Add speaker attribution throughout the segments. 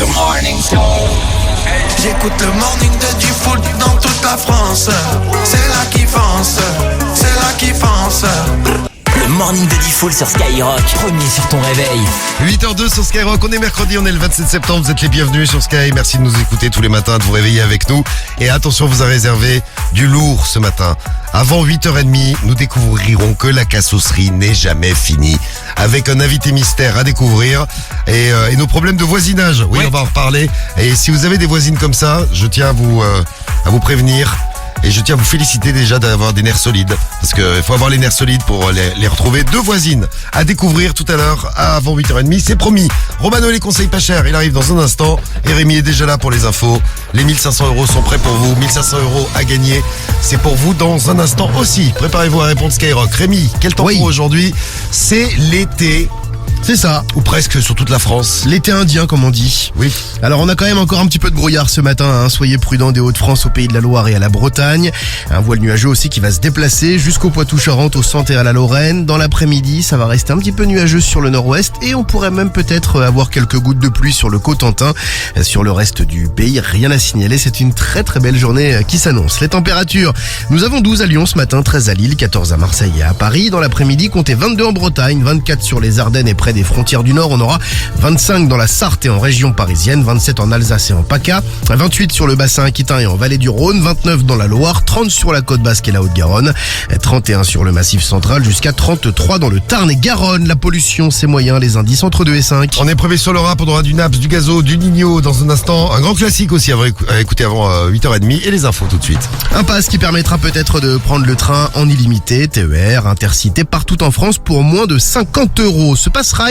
Speaker 1: The Morning Show.
Speaker 2: J'écoute le morning de Diffoul dans toute la France. C'est là qui fonce, c'est là qui fonce.
Speaker 3: Le morning de Diffoul sur Skyrock, premier sur ton réveil.
Speaker 4: 8h02 sur Skyrock, on est mercredi, on est le 27 septembre, vous êtes les bienvenus sur Sky. Merci de nous écouter tous les matins, de vous réveiller avec nous. Et attention, vous a réservé du lourd ce matin. Avant 8h30, nous découvrirons que la cassosserie n'est jamais finie. Avec un invité mystère à découvrir et nos problèmes de voisinage. Oui, on va en reparler. Et si vous avez des voisines comme ça, je tiens à vous prévenir. Et je tiens à vous féliciter déjà d'avoir des nerfs solides. Parce qu'il faut avoir les nerfs solides pour les retrouver. Deux voisines à découvrir tout à l'heure avant 8h30. C'est promis. Romano les conseils pas chers. Il arrive dans un instant. Et Rémi est déjà là pour les infos. Les 1500 € sont prêts pour vous. 1500 € à gagner. C'est pour vous dans un instant aussi. Préparez-vous à répondre Skyrock. Rémi, quel temps pour aujourd'hui? C'est l'été.
Speaker 5: C'est ça.
Speaker 4: Ou presque sur toute la France.
Speaker 5: L'été indien, comme on dit.
Speaker 4: Oui.
Speaker 5: Alors, on a quand même encore un petit peu de brouillard ce matin, hein. Soyez prudents des Hauts-de-France au Pays de la Loire et à la Bretagne. Un voile nuageux aussi qui va se déplacer jusqu'au Poitou-Charentes, au centre et à la Lorraine. Dans l'après-midi, ça va rester un petit peu nuageux sur le nord-ouest et on pourrait même peut-être avoir quelques gouttes de pluie sur le Cotentin. Sur le reste du pays, rien à signaler. C'est une très très belle journée qui s'annonce. Les températures, nous avons 12 à Lyon ce matin, 13 à Lille, 14 à Marseille et à Paris. Dans l'après-midi, comptez 22 en Bretagne, 24 sur les Ardennes et près des frontières du Nord, on aura 25 dans la Sarthe et en région parisienne, 27 en Alsace et en PACA, 28 sur le bassin aquitain et en vallée du Rhône, 29 dans la Loire, 30 sur la côte basque et la Haute-Garonne, 31 sur le massif central, jusqu'à 33 dans le Tarn et Garonne. La pollution, c'est moyen, les indices entre 2 et 5.
Speaker 4: On est prévu sur le rap, on aura du Naps, du Gazo, du Nino dans un instant. Un grand classique aussi à écouter avant 8h30 et les infos tout de suite.
Speaker 5: Un pass qui permettra peut-être de prendre le train en illimité, TER, Intercité, partout en France pour moins de 50 €. Ce pass rail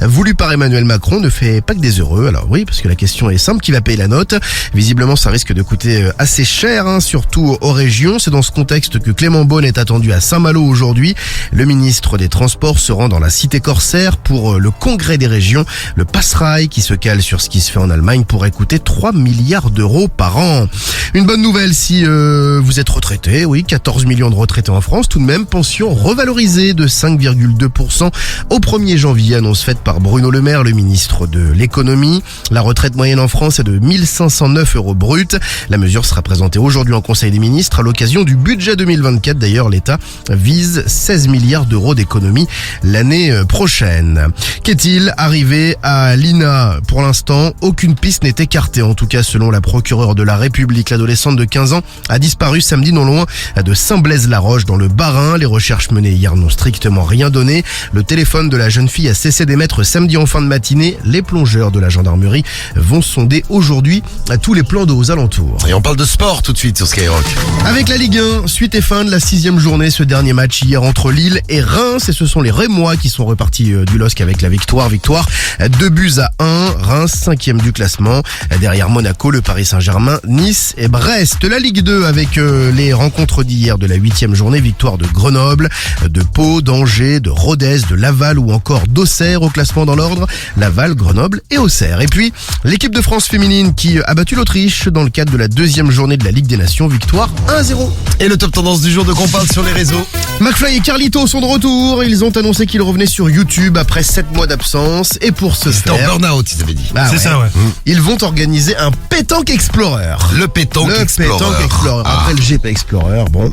Speaker 5: voulu par Emmanuel Macron ne fait pas que des heureux. Alors oui, parce que la question est simple, qui va payer la note? Visiblement, ça risque de coûter assez cher, hein, surtout aux régions. C'est dans ce contexte que Clément Beaune est attendu à Saint-Malo aujourd'hui. Le ministre des Transports se rend dans la cité corsaire pour le congrès des régions. Le Passerail, qui se cale sur ce qui se fait en Allemagne, pourrait coûter 3 milliards € par an. Une bonne nouvelle si vous êtes retraité. Oui, 14 millions de retraités en France. Tout de même, pension revalorisée de 5,2% au 1er janvier, annonce faite par Bruno Le Maire, le ministre de l'économie. La retraite moyenne en France est de 1509 € brut. La mesure sera présentée aujourd'hui en Conseil des ministres à l'occasion du budget 2024. D'ailleurs, l'État vise 16 milliards € d'économies l'année prochaine. Qu'est-il arrivé à Lina? Pour l'instant, aucune piste n'est écartée. En tout cas, selon la procureure de la République, l'adolescente de 15 ans a disparu samedi non loin de Saint-Blaise-la-Roche dans le Bas-Rhin. Les recherches menées hier n'ont strictement rien donné. Le téléphone de la jeune fille a cessé d'émettre samedi en fin de matinée. Les plongeurs de la gendarmerie vont sonder aujourd'hui à tous les plans d'eau aux alentours.
Speaker 4: Et on parle de sport tout de suite sur Skyrock.
Speaker 5: Avec la Ligue 1, suite et fin de la 6e journée, ce dernier match hier entre Lille et Reims. Et ce sont les Rémois qui sont repartis du LOSC avec la victoire. 2-1. Reims, 5e du classement. Derrière Monaco, le Paris Saint-Germain, Nice et Brest. La Ligue 2 avec les rencontres d'hier de la 8e journée. Victoire de Grenoble, de Pau, d'Angers, de Rodez, de Laval ou encore d'Auxerre. Au classement dans l'ordre, Laval, Grenoble et Auxerre. Et puis, l'équipe de France féminine qui a battu l'Autriche dans le cadre de la 2e journée de la Ligue des Nations. Victoire 1-0.
Speaker 4: Et le top tendance du jour de qu'on parle sur les réseaux.
Speaker 5: McFly et Carlito sont de retour. Ils ont annoncé qu'ils revenaient sur YouTube après 7 mois d'absence. Et pour ce
Speaker 4: C'était en
Speaker 5: faire...
Speaker 4: burn-out, ils avaient dit.
Speaker 5: C'est ça, ouais. Ils vont organiser un Pétanque Explorer.
Speaker 4: Le Pétanque Explorer.
Speaker 5: Après le GP Explorer, bon.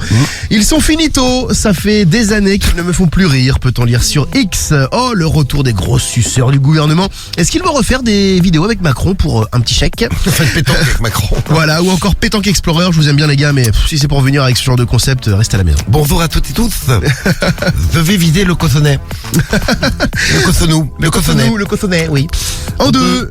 Speaker 5: Ils sont finito. Ça fait des années qu'ils ne me font plus rire, peut-on lire sur X. Oh, le retour des gros suceurs du gouvernement. Est-ce qu'ils vont refaire des vidéos avec Macron pour un petit chèque?
Speaker 4: Faites pétanque avec Macron.
Speaker 5: Voilà, ou encore Pétanque Explorer. Je vous aime bien les gars, mais si c'est pour venir avec ce genre de concept, restez à la maison.
Speaker 4: Bonjour à toutes et tous. Je vais vider le cossonnet. Le cossonnet,
Speaker 5: oui. En deux,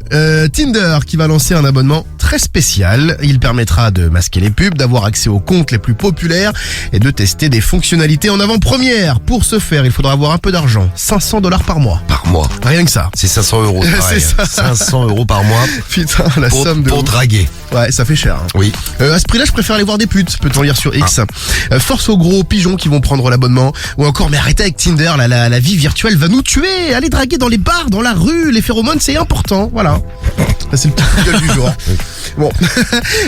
Speaker 5: Tinder qui va lancer un abonnement très spécial. Il permettra de masquer les pubs, d'avoir accès aux comptes les plus populaires et de tester des fonctionnalités en avant-première. Pour ce faire, il faudra avoir un peu d'argent. 500 $ par mois.
Speaker 4: Par mois.
Speaker 5: Rien que ça.
Speaker 4: C'est 500 €.
Speaker 5: C'est ça.
Speaker 4: 500 € par mois.
Speaker 5: Putain, la somme de...
Speaker 4: Pour draguer.
Speaker 5: Ouais, ça fait cher. Hein.
Speaker 4: Oui.
Speaker 5: À ce prix-là, je préfère aller voir des putes, peut-on lire sur X. Force aux gros pigeons qui vont prendre l'abonnement. Ou encore, mais arrêtez avec Tinder, la vie virtuelle va nous tuer. Allez draguer dans les bars, dans la rue, les phéromones, c'est important. Voilà. C'est le petit gueule du jour. Bon.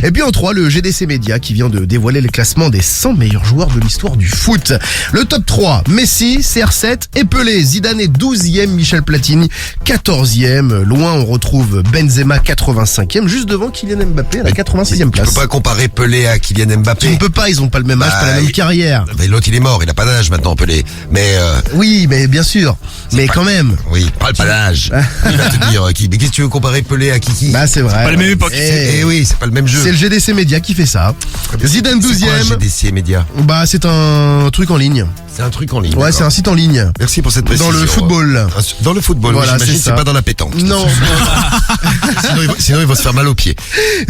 Speaker 5: Et puis en 3, le GDC Média qui vient de dévoiler le classement des 100 meilleurs joueurs de l'histoire du foot. Le top 3, Messi, CR7 et Pelé. Zidane est 12e, Michel Platini 14e. Loin, on retrouve Benzema 85e, juste devant Kylian Mbappé à la 86e
Speaker 4: Tu
Speaker 5: place.
Speaker 4: peux pas comparer Pelé à Kylian
Speaker 5: Tu
Speaker 4: Mbappé.
Speaker 5: ne peux pas, ils ont pas le même âge, pas la même carrière.
Speaker 4: Mais l'autre il est mort, il a pas d'âge maintenant Pelé. Mais
Speaker 5: Oui, mais bien sûr. Mais quand même.
Speaker 4: oui, pas d'âge. Il va te dire qui. Mais qu'est-ce que tu veux comparer Pelé à Kiki?
Speaker 5: Bah c'est vrai.
Speaker 1: Pas la même époque.
Speaker 4: Eh oui, c'est pas le même jeu.
Speaker 5: C'est le GDC Média qui fait ça. Zidane
Speaker 4: C'est quoi,
Speaker 5: 12e.
Speaker 4: GDC Média.
Speaker 5: Bah c'est un truc en ligne.
Speaker 4: C'est un truc en ligne.
Speaker 5: Ouais,
Speaker 4: d'accord.
Speaker 5: c'est un site en ligne.
Speaker 4: Merci pour cette précision.
Speaker 5: Dans le football.
Speaker 4: Dans le football,
Speaker 5: Voilà,
Speaker 4: oui, j'imagine,
Speaker 5: c'est
Speaker 4: c'est
Speaker 5: ça.
Speaker 4: pas dans la pétanque.
Speaker 5: Non.
Speaker 4: Sinon, il va se faire mal aux pieds.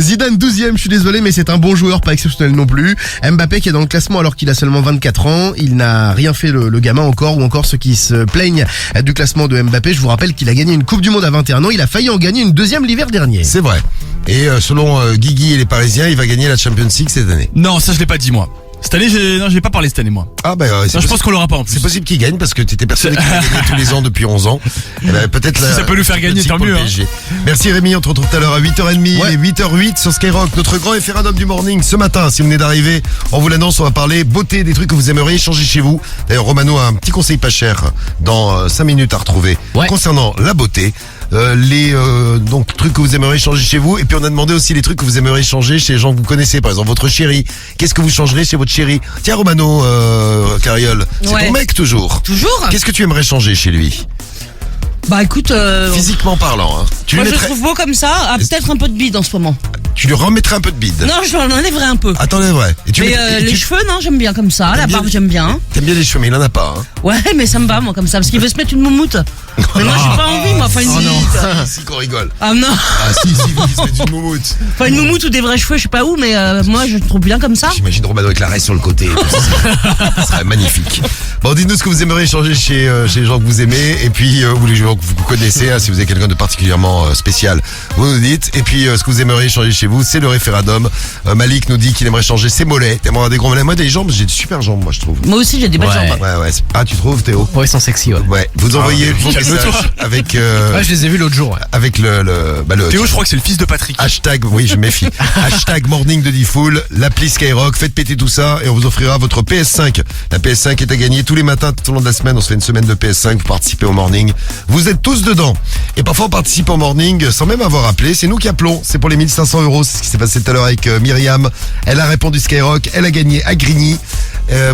Speaker 5: Zidane 12e, je suis désolé, mais c'est un bon joueur, pas exceptionnel non plus. Mbappé qui est dans le classement alors qu'il a seulement 24 ans. Il n'a rien fait le gamin encore, ou encore ceux qui se plaignent du classement de Mbappé. Je vous rappelle qu'il a gagné une Coupe du Monde à 21 ans. Il a failli en gagner une deuxième l'hiver dernier.
Speaker 4: C'est vrai. Et selon Guigui et les Parisiens, il va gagner la Champions League cette année.
Speaker 1: Non, ça je l'ai pas dit moi. Cette année, j'ai pas parlé cette année moi.
Speaker 4: Ah ben,
Speaker 1: Non, je pense qu'on l'aura pas en plus.
Speaker 4: c'est possible qu'il gagne parce que tu étais persuadé qu'il allait gagner tous les ans depuis 11 ans. Eh ben, peut-être
Speaker 1: Si ça peut nous faire gagner, tant
Speaker 4: pour le
Speaker 1: mieux, hein.
Speaker 4: PSG. Merci Rémi, on te retrouve tout à l'heure à 8h30
Speaker 5: Ouais.
Speaker 4: et 8h08 sur Skyrock. Notre grand référendum du morning ce matin. Si vous venez d'arriver, on vous l'annonce, on va parler beauté, des trucs que vous aimeriez changer chez vous. D'ailleurs, Romano a un petit conseil pas cher dans 5 minutes à retrouver concernant la beauté. Les donc trucs que vous aimeriez changer chez vous, et puis on a demandé aussi les trucs que vous aimeriez changer chez les gens que vous connaissez, par exemple votre chéri. Qu'est-ce que vous changerez chez votre chéri? Tiens Romano, Cariole, c'est
Speaker 6: Ouais.
Speaker 4: ton mec toujours.
Speaker 6: Toujours.
Speaker 4: Qu'est-ce que tu aimerais changer chez lui?
Speaker 6: Bah écoute,
Speaker 4: Physiquement parlant, hein. Tu lui
Speaker 6: moi je le
Speaker 4: mettrais,
Speaker 6: trouve beau comme ça. Ah, peut-être un peu de bide en ce moment.
Speaker 4: tu lui remettrais un peu de bide.
Speaker 6: Non, je l'en enlèverais un peu.
Speaker 4: Attends, c'est vrai. Et tu
Speaker 6: Mais
Speaker 4: mettrais- et
Speaker 6: les
Speaker 4: tu-
Speaker 6: cheveux, non, j'aime bien comme ça. La
Speaker 4: bien
Speaker 6: barbe,
Speaker 4: les-
Speaker 6: j'aime bien.
Speaker 4: T'aimes bien les cheveux, mais il en a pas. Hein.
Speaker 6: Ouais, mais ça me va, moi, comme ça. Parce qu'il veut se mettre une moumoute. Mais moi, j'ai pas envie, moi. Enfin, une moumoute.
Speaker 4: Si qu'on rigole.
Speaker 6: Ah non.
Speaker 4: Ah si, il se met une moumoute.
Speaker 6: Enfin, une moumoute ou des vrais cheveux, je sais pas où, mais moi, je le trouve bien comme ça.
Speaker 4: J'imagine Romano avec la raie sur le côté. Ça serait magnifique. Bon, dites-nous ce que vous aimeriez changer chez les gens que vous aimez, et puis ou les gens que vous connaissez, hein, si vous avez quelqu'un de particulièrement spécial, vous nous dites. Et puis ce que vous aimeriez changer chez vous, c'est le référendum. Malik nous dit qu'il aimerait changer ses mollets. T'aimerais avoir des gros mollets? Moi, des jambes, j'ai de super jambes, moi je trouve.
Speaker 6: Moi aussi, j'ai des belles jambes.
Speaker 4: Ouais. Ah, tu trouves, Théo?
Speaker 7: Ouais, ils sont sexy, ouais.
Speaker 4: Ouais. Vous envoyez vos messages avec
Speaker 7: Ouais, je les ai vus l'autre jour. Ouais.
Speaker 4: avec le
Speaker 1: Théo, je crois que c'est le fils de Patrick.
Speaker 4: hashtag, oui, je méfie. Hashtag morning de Diffoul, l'appli Skyrock, faites péter tout ça et on vous offrira votre PS5. La PS5 est à gagner tous les matins, tout au long de la semaine. On se fait une semaine de PS5, vous participez au morning. Vous êtes tous dedans. Et parfois on participe au morning sans même avoir appelé. C'est nous qui appelons. C'est pour les 1500 €. C'est ce qui s'est passé tout à l'heure avec Myriam. Elle a répondu Skyrock. Elle a gagné à Grigny.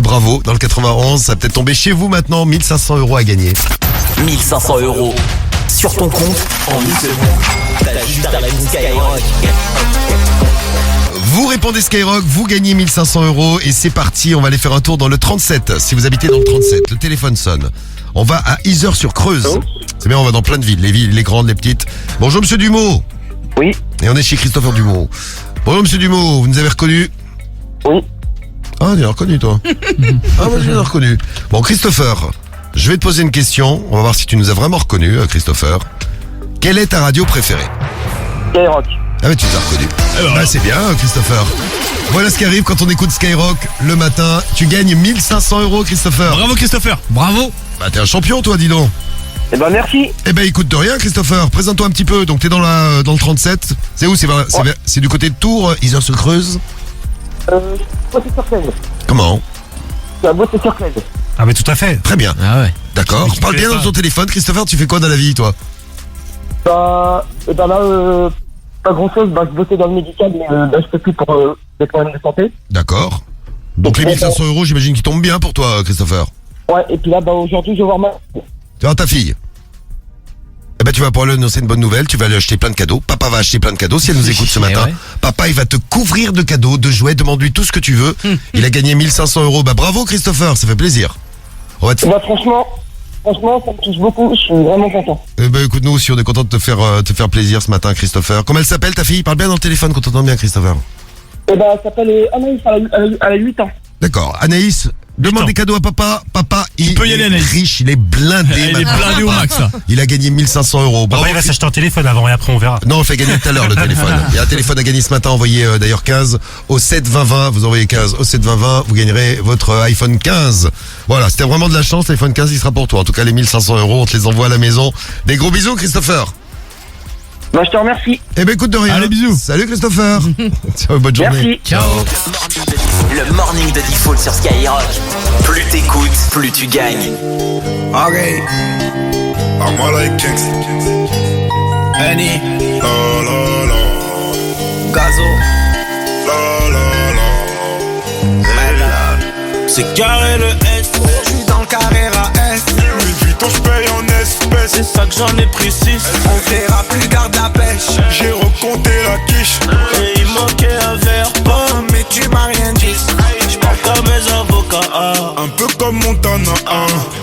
Speaker 4: Bravo. Dans le 91, ça va peut-être tomber chez vous maintenant. 1500 € à gagner.
Speaker 3: 1500 € sur ton compte en une seconde. T'as juste à répondre Skyrock.
Speaker 4: Vous répondez Skyrock, vous gagnez 1500 € et c'est parti, on va aller faire un tour dans le 37. Si vous habitez dans le 37, le téléphone sonne. On va à Yzeure-sur-Creuse. C'est bien, on va dans plein de villes, les grandes, les petites. Bonjour Monsieur Dumont.
Speaker 8: Oui.
Speaker 4: Et on est chez Christopher Dumont. Bonjour Monsieur Dumont, vous nous avez reconnu?
Speaker 8: Oui.
Speaker 4: Ah, tu l'as reconnu toi. Ah, moi je l'ai reconnu. Bon Christopher, je vais te poser une question. On va voir si tu nous as vraiment reconnu, Christopher. Quelle est ta radio préférée?
Speaker 8: Skyrock.
Speaker 4: Ah mais tu les as reconnus. Bah c'est bien Christopher. Voilà ce qui arrive quand on écoute Skyrock le matin. Tu gagnes 1500 € Christopher.
Speaker 1: Bravo Christopher.
Speaker 7: Bravo.
Speaker 4: Bah t'es un champion toi dis donc.
Speaker 8: Eh ben merci.
Speaker 4: Eh ben écoute de rien Christopher. Présente-toi un petit peu. Donc t'es dans le 37. C'est où? C'est du côté de Tours, Yzeure-sur-Creuse.
Speaker 8: Beauté-sur-Seine.
Speaker 4: Comment?
Speaker 8: C'est à Beauté-sur-Seine.
Speaker 9: Ah mais tout à fait.
Speaker 4: Très bien.
Speaker 7: Ah ouais.
Speaker 4: D'accord.
Speaker 9: Mais qui
Speaker 4: Parle
Speaker 9: fait
Speaker 4: bien
Speaker 9: ça
Speaker 4: dans ton téléphone Christopher. Tu fais quoi dans la vie toi?
Speaker 8: Bah, et ben là, pas grand chose. Bah, je bossais dans le médical, mais là, je fais plus pour des problèmes de santé.
Speaker 4: D'accord. Donc les 1500 € j'imagine qu'ils tombent bien pour toi Christopher.
Speaker 8: Ouais, et puis là, bah, aujourd'hui, je vais voir ma.
Speaker 4: Tu vois ta fille. Eh ben tu vas pouvoir lui annoncer une bonne nouvelle, tu vas lui acheter plein de cadeaux. Papa va acheter plein de cadeaux si elle nous écoute ce matin.
Speaker 7: ouais.
Speaker 4: Papa il va te couvrir de cadeaux, de jouets, demande-lui tout ce que tu veux. Il a gagné 1500 €. Bah bravo Christopher, ça fait plaisir. On va te...
Speaker 8: Bah, franchement, ça me touche beaucoup. Je suis vraiment content.
Speaker 4: Eh ben écoute, nous aussi on est content de te faire plaisir ce matin Christopher. Comment elle s'appelle ta fille? Parle bien dans le téléphone qu'on t'entend bien Christopher.
Speaker 8: Et bah, elle s'appelle Anaïs, elle a 8 ans.
Speaker 4: D'accord, Anaïs, demande des cadeaux à papa. Papa, il
Speaker 1: peux y aller,
Speaker 4: est
Speaker 1: Anaïs.
Speaker 4: riche, il est blindé.
Speaker 1: Il est
Speaker 4: maintenant.
Speaker 1: blindé au max là.
Speaker 4: Il a gagné 1500 €. Bravo.
Speaker 9: Papa, il va s'acheter un téléphone avant et après on verra.
Speaker 4: Non, on le fait gagner tout à l'heure le téléphone. Il y a un téléphone à gagner ce matin, envoyez d'ailleurs 15 au 7 20 20. Vous envoyez 15 au 7 20 20, vous gagnerez votre iPhone 15. Voilà, c'était vraiment de la chance, l'iPhone 15 il sera pour toi. En tout cas les 1500 €, on te les envoie à la maison. Des gros bisous Christopher.
Speaker 8: Bah, je te remercie.
Speaker 4: Eh ben écoute de rien.
Speaker 1: Allez, bisous.
Speaker 4: Salut Christopher. Ciao, bonne journée.
Speaker 8: Merci.
Speaker 3: Le morning de Default sur Skyrock. Plus t'écoutes, plus tu gagnes.
Speaker 2: Ok. I'm all like kings. Annie. La la la. Gazo. La la la. Malade. C'est carré le S. Je suis dans le carré à S. Louis Vuitton, je paye en espèces. C'est ça que j'en ai pris 6. On verra plus, garde la pêche. J'ai recompté la quiche. Et il manquait un verre. Oh, mais tu m'as rien dit. Je parle comme mes avocats. Un peu comme Montana.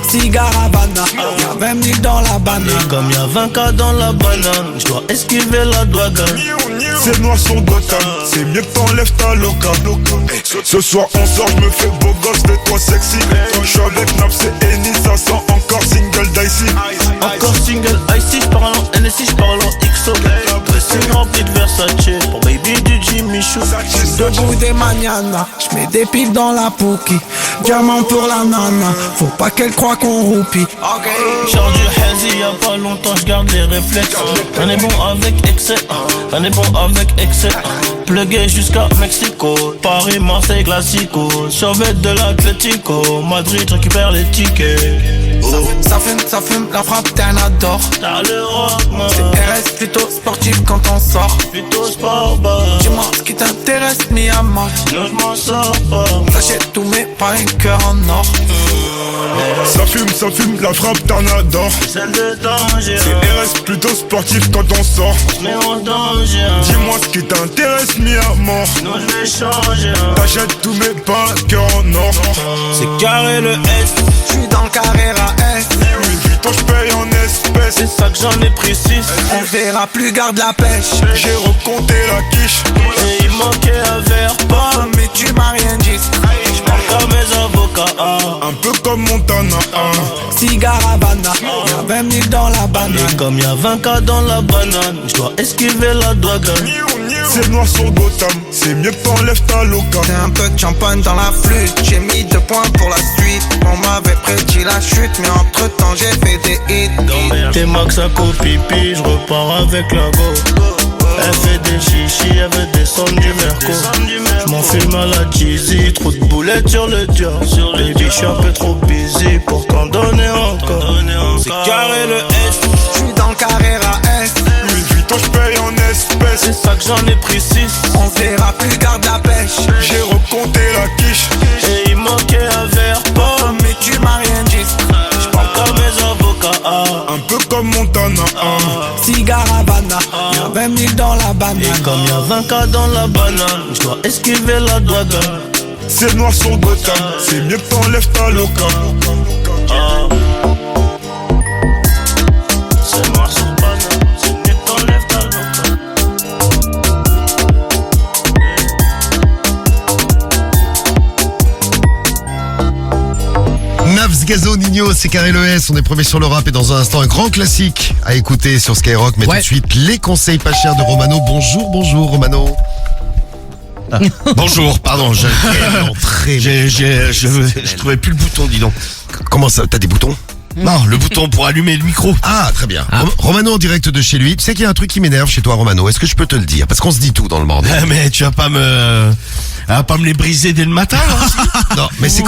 Speaker 2: Cigare Havana. Y'a 20 000 dans la banane. Et comme y'a 20K dans la banane, je dois esquiver la douane. C'est noir sur Gotham. C'est mieux que t'enlèves ta loca. Ce soir on sort, je me fais beau gosse, fais-toi sexy. Je suis avec Naps et Eni, ça sent encore single dicey. Encore single icy, j'parle en NSI, j'parle en XO. Dressing rempli de Versace, pour baby du Jimmy Choo. Debout des mañanas, j'mets des pipes dans la pouki. Diamant pour la nana, faut pas qu'elle croie qu'on roupie. Genre du hazy, y'a pas longtemps, j'garde les réflexes. On est bon avec excès, on est bon avec excès. Plugué jusqu'à Mexico, Paris, Marseille, Classico. Survêt de l'Atlético, Madrid récupère les tickets. Ça fume, la frappe t'es un adore. T'as le rock, man. C'est RS plutôt sportif quand on sort. Plutôt sport, bah. Dis-moi ce qui t'intéresse, mis à mort. Sinon j'm'en sors pas. J'achète tous mes paris, cœur en or. Ça fume, la frappe t'en adore. Celle de danger. C'est RS plutôt sportif quand on sort. Mais en danger. Dis-moi ce qui t'intéresse, mis à mort. Sinon j'vais changer. T'achètes tous mes pains, cœur en or. C'est carré le S. J'suis dans le carré à S. Louis Vuitton, j'paye en espèces. C'est ça que j'en ai pris 6. On verra plus, garde la pêche. J'ai recompté la quiche. Et il manquait un verre. Oh, mais tu m'as rien dit. J'parle comme mes avocats. Un peu comme Montana. Cigare Havana. Y'a 20 000 dans la banane. Et comme y'a 20K dans la banane, j'dois esquiver la douane. C'est noir sur Gotham. C'est mieux que t'enlèves ta loca. C'est un peu de champagne dans la flûte. J'ai mis 2 points pour la suite. On m'avait prédit la chute, mais entre temps j'ai fait des hits. T'es max à copipi, j'repars avec la go. Elle fait des chichis, elle veut descendre du merco. J'm'enfume à la cheesy, trop de boulettes sur le dior. Baby, j'suis un peu trop busy pour t'en donner encore. C'est carré le S, j'suis dans le carré à S. Louis Vuitton, j'paye en espèces. C'est ça que j'en ai pris 6. On verra plus, garde la pêche. J'ai recompté la quiche. Et il manquait un verre. Oh, mais tu m'as rien dit. J'parle comme mes avocats. Un peu comme Montana. Cigare Havana. Y'a 20 000 dans la banane. Et comme y'a 20K dans la banane, j'dois esquiver la douane. C'est noir sur Gotham. C'est mieux que t'enlèves ta loca. C'est noir sur banane. C'est mieux que t'enlèves ta loca.
Speaker 4: Naps, Gazo, Nino, c'est carré le S. On est premier sur le rap et dans un instant un grand classique à écouter sur Skyrock. Mais tout de suite, les conseils pas chers de Romano. Bonjour Romano.
Speaker 5: Bonjour, pardon, je trouvais plus le bouton, dis donc.
Speaker 4: Comment ça, t'as des boutons?
Speaker 5: Non, le bouton pour allumer le micro.
Speaker 4: Ah, très bien. Romano en direct de chez lui. Tu sais qu'il y a un truc qui m'énerve chez toi, Romano. Est-ce que je peux te le dire? Parce qu'on se dit tout dans le morning.
Speaker 5: Mais tu vas pas me les briser dès le matin, là.
Speaker 4: Non, mais c'est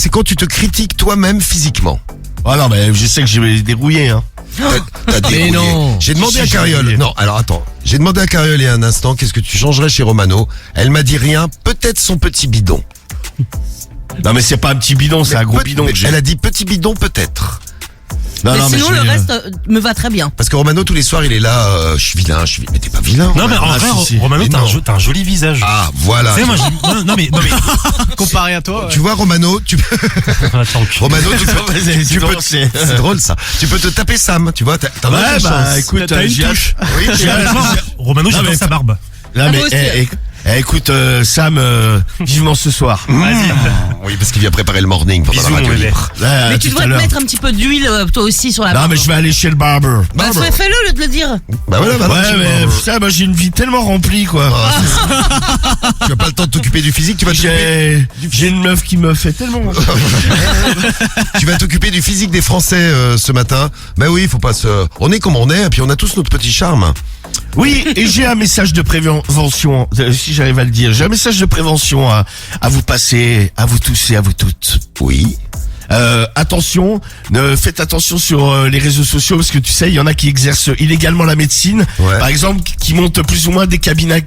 Speaker 4: quand tu te critiques toi-même physiquement.
Speaker 5: Ah non, mais je sais que j'ai dérouillé, hein.
Speaker 4: T'as dérouillé.
Speaker 7: non.
Speaker 4: J'ai demandé à
Speaker 5: j'ai
Speaker 4: Cariole.
Speaker 5: dérouillé.
Speaker 4: Non, alors attends. J'ai demandé à Cariole il y a un instant, qu'est-ce que tu changerais chez Romano? Elle m'a dit rien, peut-être son petit bidon.
Speaker 5: Non, mais c'est pas un petit bidon, c'est un gros bidon que j'ai.
Speaker 4: Elle a dit petit bidon peut-être.
Speaker 5: Non,
Speaker 6: Mais
Speaker 5: non,
Speaker 6: sinon,
Speaker 5: je
Speaker 6: le
Speaker 5: vais-
Speaker 6: reste me va très bien.
Speaker 4: Parce que Romano, tous les soirs, il est là, je suis vilain. Mais t'es pas vilain.
Speaker 9: Non, mais en
Speaker 4: Romano.
Speaker 9: vrai,
Speaker 5: si.
Speaker 9: Romano,
Speaker 4: Mais
Speaker 9: t'as
Speaker 4: non.
Speaker 9: t'as un joli visage.
Speaker 4: Ah, voilà.
Speaker 9: Tu sais, moi, non, mais.
Speaker 7: Comparé à toi.
Speaker 4: Tu vois, Romano,
Speaker 9: Attends,
Speaker 4: Romano, tu peux,
Speaker 5: c'est
Speaker 4: c'est drôle ça. Tu peux te taper Sam, tu vois, t'as
Speaker 5: Ouais,
Speaker 4: de la
Speaker 5: bah
Speaker 4: chance.
Speaker 5: écoute,
Speaker 9: T'as une
Speaker 5: j'ai hâte.
Speaker 9: touche.
Speaker 4: Oui, j'ai hâte.
Speaker 9: Romano, j'adore
Speaker 5: mais-
Speaker 9: sa barbe.
Speaker 5: Non, mais
Speaker 6: moi aussi.
Speaker 5: écoute, Sam, vivement ce soir.
Speaker 4: Oui, parce qu'il vient préparer le morning pendant
Speaker 9: Bisous,
Speaker 4: la radio
Speaker 9: mon bébé.
Speaker 4: libre.
Speaker 5: Ouais,
Speaker 6: Mais
Speaker 5: tout
Speaker 6: tu
Speaker 5: à
Speaker 6: devrais te
Speaker 5: l'heure.
Speaker 6: mettre un petit peu d'huile, toi aussi, sur la
Speaker 5: Non,
Speaker 6: barbe.
Speaker 5: mais je vais aller chez le barber.
Speaker 6: Bah, fais-le, au lieu de le dire.
Speaker 4: Bah voilà, bah,
Speaker 5: Ouais, mais putain, moi j'ai une vie tellement remplie, quoi.
Speaker 4: tu as pas le temps de t'occuper du physique, tu vas t'occuper,
Speaker 5: J'ai une meuf qui me fait tellement.
Speaker 4: tu vas t'occuper du physique des Français ce matin. Bah oui, faut pas se. On est comme on est, et puis on a tous notre petit charme.
Speaker 5: Oui, et j'ai un message de prévention, si j'arrive à le dire. J'ai un message de prévention à vous passer, à vous tous et à vous toutes.
Speaker 4: Oui.
Speaker 5: Attention, faites attention sur les réseaux sociaux parce que tu sais, il y en a qui exercent illégalement la médecine,
Speaker 4: Ouais.
Speaker 5: par exemple, qui montent plus ou moins des cabinets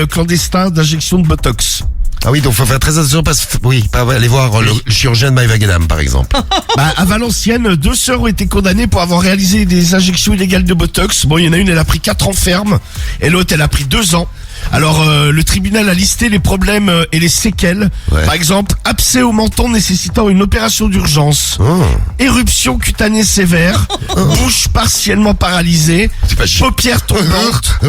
Speaker 5: clandestins d'injection de Botox.
Speaker 4: Ah oui, donc faut faire très attention parce que, oui, pas aller voir le chirurgien de Maëva Guédam, par exemple.
Speaker 5: Bah, à Valenciennes, 2 sœurs ont été condamnées pour avoir réalisé des injections illégales de Botox. Bon, il y en a une, elle a pris 4 ans ferme, et l'autre, elle a pris 2 ans. Alors, le tribunal a listé les problèmes et les séquelles.
Speaker 4: Ouais.
Speaker 5: Par exemple, abcès au menton nécessitant une opération d'urgence.
Speaker 4: Oh.
Speaker 5: Éruption cutanée sévère, bouche partiellement paralysée,
Speaker 4: C'est pas chiant.
Speaker 5: paupières tombantes,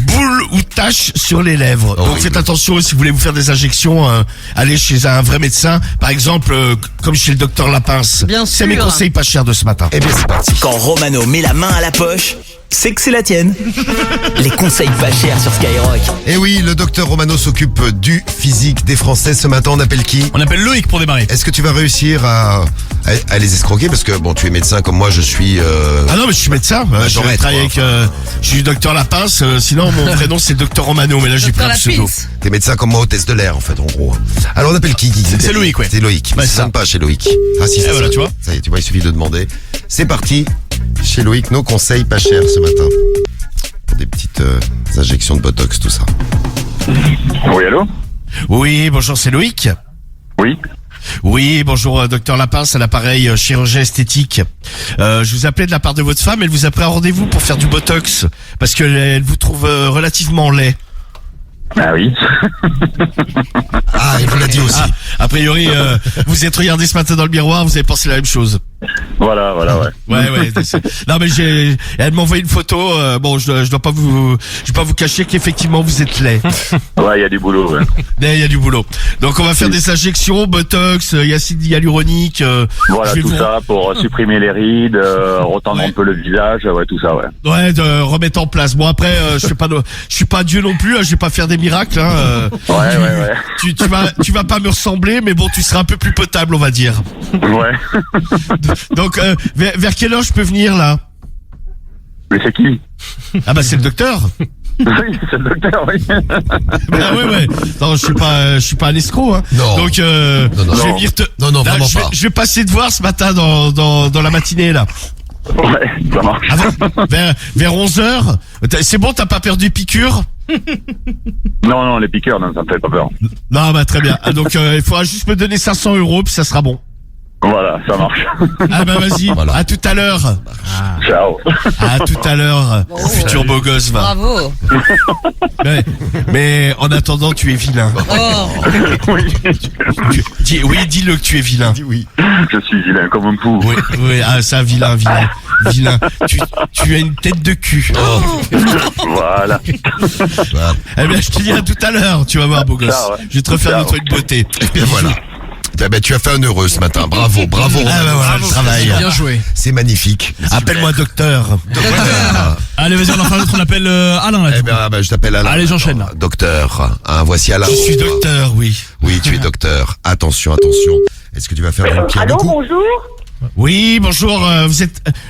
Speaker 5: boules ou taches sur les lèvres. Donc
Speaker 4: Horrible.
Speaker 5: faites attention si vous voulez vous faire des injections, allez chez un vrai médecin, par exemple comme chez le docteur Lapince.
Speaker 6: Bien
Speaker 5: C'est mes
Speaker 6: sûr.
Speaker 5: conseils pas chers de ce matin.
Speaker 4: Eh bien, c'est parti.
Speaker 3: Quand Romano met la main à la poche, c'est que c'est la tienne. Les conseils pas chers sur Skyrock.
Speaker 4: Et oui, le docteur Romano s'occupe du physique des Français. Ce matin, on appelle qui?
Speaker 1: On appelle Loïc pour démarrer.
Speaker 4: Est-ce que tu vas réussir à les escroquer? Parce que, bon, tu es médecin comme moi, je suis...
Speaker 5: Ah non mais je suis médecin, je
Speaker 4: j'aurais,
Speaker 5: travaille avec,
Speaker 4: toi,
Speaker 5: je suis docteur Lapince, sinon mon vrai nom c'est docteur Romano, mais là j'ai pris
Speaker 6: Docteur
Speaker 5: un pseudo.
Speaker 6: Lapince.
Speaker 4: T'es médecin comme moi, hôtesse de l'air, en fait, en gros. Alors, on appelle qui?
Speaker 1: C'est Loïc, ouais.
Speaker 4: C'est Loïc.
Speaker 1: Bah,
Speaker 4: Mais
Speaker 1: c'est
Speaker 4: ça
Speaker 1: ça.
Speaker 4: sonne pas chez Loïc. Ah si, ça
Speaker 1: voilà,
Speaker 4: sonne.
Speaker 1: tu vois.
Speaker 4: Ça y est, tu vois, il suffit de demander. C'est parti. Chez Loïc, nos conseils pas chers ce matin. Pour des petites injections de Botox, tout ça.
Speaker 8: Oui, allô?
Speaker 5: Oui, bonjour, c'est Loïc.
Speaker 8: Oui.
Speaker 5: Oui, bonjour, docteur Lapince, à l'appareil chirurgien esthétique. Je vous appelais de la part de votre femme, elle vous a pris un rendez-vous pour faire du Botox, parce qu'elle vous trouve relativement laid.
Speaker 8: Ah oui.
Speaker 4: Ah, il vous l'a dit aussi.
Speaker 5: Ah, a priori, vous êtes regardé ce matin dans le miroir, vous avez pensé la même chose.
Speaker 8: Voilà, ouais.
Speaker 5: Ouais. Non mais elle m'a envoyé une photo. Bon, je dois pas vous cacher qu'effectivement vous êtes laid.
Speaker 8: Ouais, il y a du boulot, ouais.
Speaker 5: Mais il y a du boulot. Donc on va faire des injections, Botox, acide hyaluronique.
Speaker 8: Voilà,
Speaker 5: je vais
Speaker 8: tout
Speaker 5: vous-
Speaker 8: ça pour supprimer les rides, retendre un peu le visage, ouais, tout ça, ouais.
Speaker 5: Ouais, de remettre en place. Bon après, je suis pas Dieu non plus. Je vais pas faire des miracles. Hein.
Speaker 8: Ouais.
Speaker 5: Tu vas pas me ressembler, mais bon, tu seras un peu plus potable, on va dire.
Speaker 8: Ouais.
Speaker 5: Donc vers quelle heure je peux venir là?
Speaker 8: Mais c'est qui?
Speaker 5: Ah bah c'est le docteur.
Speaker 8: Oui, c'est le docteur, oui.
Speaker 5: Bah ouais. Non, je suis pas un escroc, hein.
Speaker 4: Non.
Speaker 5: Donc,
Speaker 4: Non.
Speaker 5: je vais venir te...
Speaker 4: Non,
Speaker 5: Là,
Speaker 4: vraiment
Speaker 5: je vais,
Speaker 4: pas.
Speaker 5: je vais passer te voir ce matin dans la matinée, là.
Speaker 8: Ouais, ça marche.
Speaker 5: Vers 11h. C'est bon, t'as pas perdu piqûre?
Speaker 8: Non, les piqûres, non, ça me fait pas peur.
Speaker 5: Non, bah, très bien. Ah, donc, il faudra juste me donner 500 €, puis ça sera bon.
Speaker 8: Voilà, ça marche.
Speaker 5: Ah, bah, vas-y.
Speaker 4: Voilà.
Speaker 5: À tout à l'heure.
Speaker 8: Ciao.
Speaker 5: À tout à l'heure. Futur beau gosse, va.
Speaker 6: Bravo.
Speaker 5: Mais en attendant, tu es vilain.
Speaker 6: Oh.
Speaker 8: Oui,
Speaker 5: Oui, dis-le que tu es vilain.
Speaker 4: Oui.
Speaker 8: je suis vilain comme un pou.
Speaker 5: Oui, ah, ça, vilain. Tu as une tête de cul.
Speaker 8: Voilà.
Speaker 4: Voilà.
Speaker 5: Eh bien, je te dis à tout à l'heure, tu vas voir, beau gosse.
Speaker 8: Ciao, ouais.
Speaker 5: Je vais te refaire
Speaker 8: Ciao.
Speaker 5: de toi une beauté.
Speaker 4: Et voilà. Eh ben, tu as fait un heureux ce matin. Bravo.
Speaker 5: Ah bah voilà, le travail.
Speaker 7: Bien joué.
Speaker 4: C'est magnifique.
Speaker 5: Appelle-moi docteur.
Speaker 1: Allez, vas-y, on en fait un autre, on appelle Alain, là.
Speaker 4: Eh ben, je t'appelle Alain.
Speaker 1: Allez, j'enchaîne, là.
Speaker 4: Docteur. Hein, voici Alain.
Speaker 5: Je suis docteur, oui.
Speaker 4: Oui, tu es docteur. Attention. Est-ce que tu vas faire une pierre de
Speaker 10: Allô,
Speaker 4: coups?
Speaker 10: bonjour.
Speaker 5: Oui, bonjour,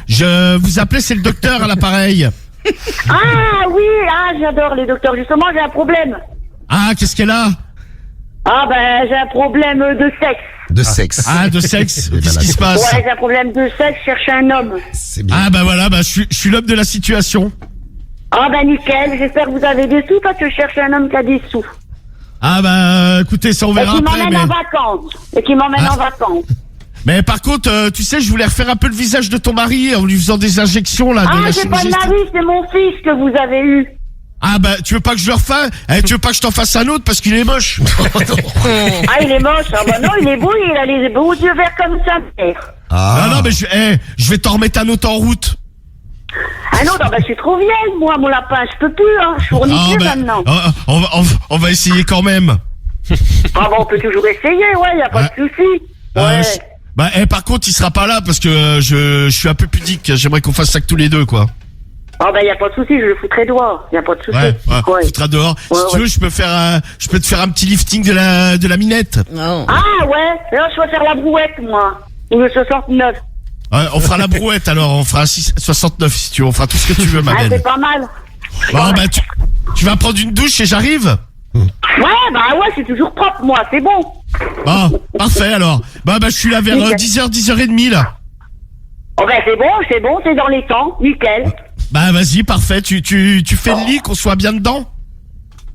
Speaker 5: je vous appelais, c'est le docteur à l'appareil.
Speaker 10: Ah oui, j'adore les docteurs. Justement, j'ai un problème.
Speaker 5: Ah, qu'est-ce qu'elle a?
Speaker 10: Ah ben, j'ai un problème de sexe.
Speaker 4: De sexe.
Speaker 5: Ah, de sexe?
Speaker 4: Eh ben,
Speaker 5: Qu'est-ce qui se passe?
Speaker 10: Ouais, j'ai un problème de sexe. Je cherche un homme.
Speaker 4: C'est bien.
Speaker 5: Ah, bah voilà, bah je suis l'homme de la situation.
Speaker 10: Ah ben nickel. J'espère que vous avez des sous parce que je cherche un homme qui a des sous.
Speaker 5: Ah, bah écoutez, ça on
Speaker 10: Et
Speaker 5: verra
Speaker 10: qui
Speaker 5: après,
Speaker 10: m'emmène en vacances. Et qui m'emmène en vacances.
Speaker 5: mais par contre, tu sais, je voulais refaire un peu le visage de ton mari en lui faisant des injections, là, de
Speaker 10: Ah,
Speaker 5: la
Speaker 10: c'est pas
Speaker 5: chirurgie.
Speaker 10: le mari, c'est mon fils que vous avez eu.
Speaker 5: Ah, bah, tu veux pas que je le refasse? Tu veux pas que je t'en fasse un autre parce qu'il est moche?
Speaker 10: Ah, il est moche. Ah ben non, il est beau. Il a les beaux yeux verts comme sa mère.
Speaker 4: Ah.
Speaker 5: Non, mais je vais t'en remettre un autre en route.
Speaker 10: Ah non, je suis trop vieille, moi, mon lapin. Je peux plus, hein. Je suis fourniture maintenant.
Speaker 5: On va essayer quand même.
Speaker 10: Ah bon, on peut toujours essayer, ouais, y a pas de souci. Ouais.
Speaker 5: Par contre, il sera pas là parce que je suis un peu pudique. J'aimerais qu'on fasse ça que tous les deux, quoi.
Speaker 10: Ah ben y a pas de souci, je le foutrai dehors. Y a pas de souci.
Speaker 5: Ouais. Foutra dehors.
Speaker 10: Ouais,
Speaker 5: Si tu veux, je peux te faire un petit lifting de la minette.
Speaker 6: Non.
Speaker 10: Ah ouais, là je vais faire la brouette, moi. Ou le 69.
Speaker 5: On fera la brouette alors, on fera 69 si tu veux, on fera tout ce que tu veux ma
Speaker 10: Ah,
Speaker 5: belle.
Speaker 10: c'est pas mal.
Speaker 5: Bon bah tu vas prendre une douche et j'arrive.
Speaker 10: Ouais, c'est toujours propre, moi, c'est bon.
Speaker 5: Bon, parfait alors. Bah je suis là vers 10h, 10h30 là.
Speaker 10: Oh ben c'est bon, c'est dans les temps, nickel.
Speaker 5: Bah vas-y, parfait, tu fais le lit, qu'on soit bien dedans.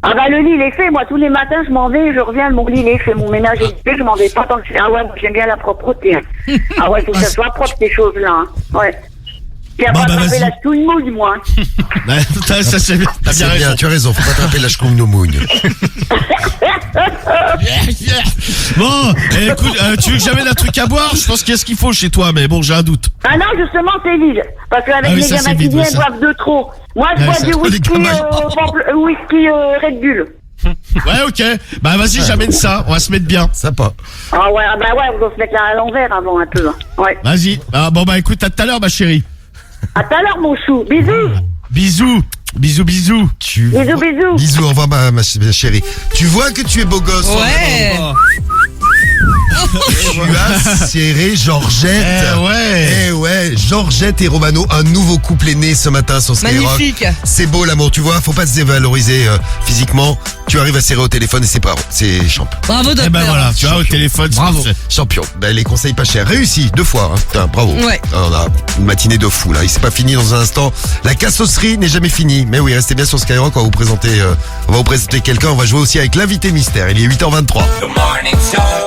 Speaker 10: Ah bah le lit il est fait, moi tous les matins je m'en vais, je reviens, mon lit il est fait, mon ménage est fait, je m'en vais pas tant que c'est. Ah ouais, moi j'aime bien la propreté. Ah ouais, faut que ça soit propre ces choses-là. Ouais. Puis après attraper la stoune mouille, moi.
Speaker 5: Ça c'est bien, t'as bien raison.
Speaker 4: Tu as raison, faut pas attraper la schkoumnoumougne.
Speaker 5: Bon, écoute, tu veux que j'amène un truc à boire? Je pense qu'il y a ce qu'il faut chez toi, mais bon, j'ai un doute.
Speaker 10: Ah non, justement c'est vide. Parce qu'avec les gamins qui viennent, boivent de trop. Moi je bois du whisky Red Bull.
Speaker 5: Ouais, ok. Bah vas-y, j'amène ça, on va se mettre bien.
Speaker 4: Sympa.
Speaker 10: Ah ouais, on va se mettre à l'envers avant un peu. Ouais.
Speaker 5: Vas-y. Bon bah écoute, à tout à l'heure ma chérie.
Speaker 10: À tout à l'heure mon chou, bisous.
Speaker 5: Bisous. Bisous.
Speaker 10: Bisous.
Speaker 4: Bisous, au revoir ma chérie. Tu vois que tu es beau gosse.
Speaker 6: Ouais.
Speaker 4: Tu as serré Georgette. Eh ouais, Georgette et Romano, un nouveau couple est né ce matin sur Skyrock.
Speaker 6: Magnifique.
Speaker 4: C'est beau l'amour, tu vois, faut pas se dévaloriser physiquement. Tu arrives à serrer au téléphone et c'est champ.
Speaker 6: Bravo, docteur.
Speaker 5: Eh ben voilà, tu vois, au téléphone,
Speaker 4: Bravo. Champion. Ben, les conseils pas chers. Réussi, 2 fois. Hein. Putain, bravo.
Speaker 6: Ouais.
Speaker 4: On a une matinée de fou là. Il s'est pas fini dans un instant. La cassosserie n'est jamais finie. Mais oui, restez bien sur Skyrock. On va vous présenter quelqu'un. On va jouer aussi avec l'invité mystère. Il est 8h23.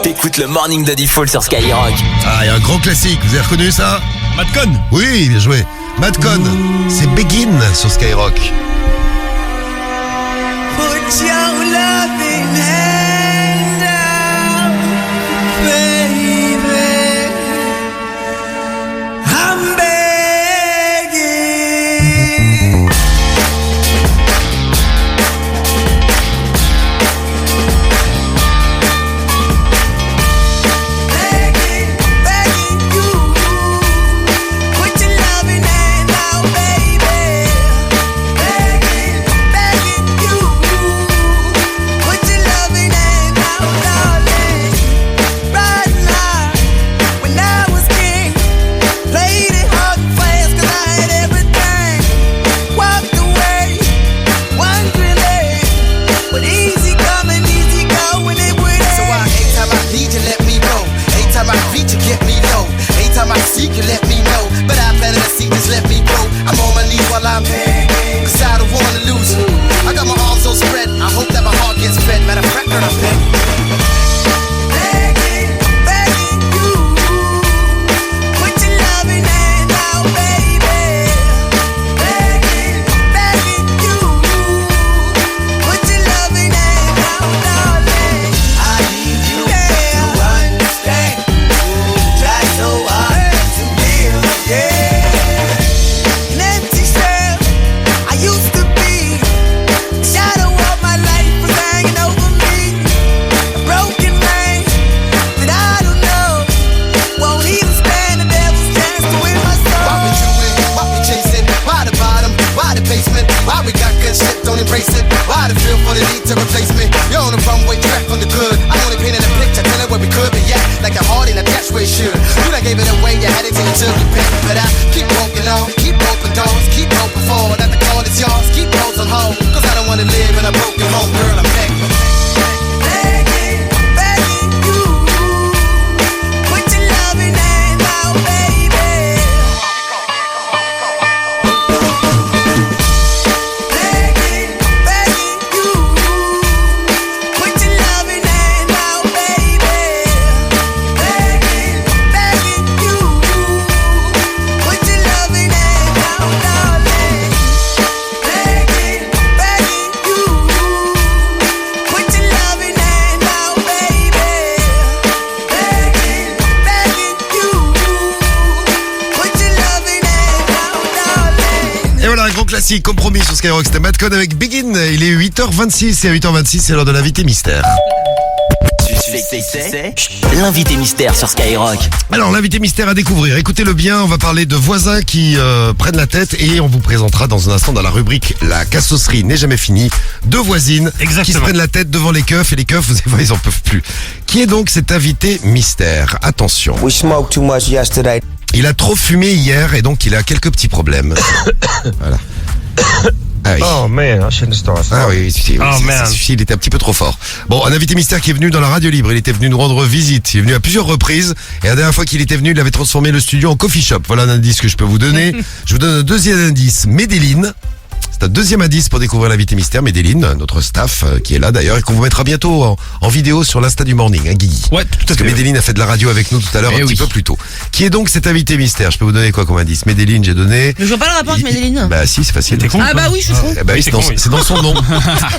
Speaker 3: T'écoutes le Morning de Diffoul sur Skyrock.
Speaker 4: Ah, il y a un grand classique. Vous avez reconnu ça?
Speaker 1: Madcon.
Speaker 4: Oui, bien joué. Madcon, c'est Begin sur Skyrock.
Speaker 2: Put your loving hand out, baby. I'm begging. Begging you. Put your loving hand out, baby. Begging you. Put your loving hand out, darling. Right now, when I was king, played it hard and fast 'cause I had everything. Walked away, wondering, but easy coming, easy going, it would end.
Speaker 11: So anytime I need you, let me know. Anytime I reach you, get me low. Anytime I seek you, let me know. But I better see, just let me go. I'm on my knees while I'm begging, 'cause I don't wanna lose you. I got my arms so spread, I hope that my heart gets fed. Matter of fact, girl, I'm begging you.
Speaker 2: Put your loving hand out, baby. Begging you. Put your loving hand out, darling.
Speaker 11: I need you to understand. Try so hard to live,
Speaker 2: An empty shell I used to be. Shadow of my life was hanging over me. A broken man that I don't know. Won't even stand the devil's chance to win my
Speaker 11: Why
Speaker 2: soul.
Speaker 11: we doing? Why we chasing? Why the bottom? Why the basement? Why we got good shit, don't embrace it? Why the feel for the need to replace me? You're on the runway track from the good. I only painted a picture, telling where we could be at. Like a heart in a catch where it should. You done gave it away, you had it till you took it back. But I keep walking on, keep open doors, keep hoping for that the call is yours. Keep those on hold, 'cause I don't wanna live in a broken home, girl, I'm begging.
Speaker 2: Begging you. Put your loving hand out, baby. Begging you. Put your loving hand out, baby. Begging you. Put your loving hand out, darling. Begging you. Put your loving hand out, baby. Begging you. Put your loving hand out, darling.
Speaker 4: Et voilà, un grand classique, compromis sur Skyrock. C'était Madcon avec Begin. Il est 8h26 et à 8h26, c'est l'heure de l'invité mystère.
Speaker 3: C'est l'invité mystère sur Skyrock.
Speaker 4: Alors, l'invité mystère à découvrir. Écoutez-le bien, on va parler de voisins qui prennent la tête et on vous présentera dans un instant dans la rubrique La cassosserie n'est jamais finie. 2 voisines qui se
Speaker 9: Exactement.
Speaker 4: prennent la tête devant les keufs et les keufs, vous allez voir, ils en peuvent plus. Qui est donc cet invité mystère? Attention.
Speaker 11: We smoked too much yesterday.
Speaker 4: Il a trop fumé hier et donc il a quelques petits problèmes. Voilà. Ah oui.
Speaker 12: Oh man, I shouldn't start.
Speaker 4: Ah oui,
Speaker 12: Oh, man.
Speaker 4: il était un petit peu trop fort. Bon, un invité mystère qui est venu dans la radio libre, il était venu nous rendre visite, il est venu à plusieurs reprises, et la dernière fois qu'il était venu, il avait transformé le studio en coffee shop. Voilà un indice que je peux vous donner. Je vous donne un deuxième indice, Medellin. C'est un deuxième indice pour découvrir l'invité mystère, Medellin, notre staff qui est là d'ailleurs, et qu'on vous mettra bientôt en vidéo sur l'Insta du Morning, hein, Guigui.
Speaker 1: Ouais, tout à
Speaker 4: Parce que
Speaker 1: fait.
Speaker 4: Medellin a fait de la radio avec nous tout à l'heure, un petit peu plus tôt. Qui est donc cet invité mystère? Je peux vous donner quoi comme indice? Medellin, j'ai donné.
Speaker 6: Mais je vois pas le rapport avec Medellin.
Speaker 4: Bah si, c'est facile.
Speaker 6: Ah bah oui, je suis con.
Speaker 4: Eh ben oui, c'est dans son nom.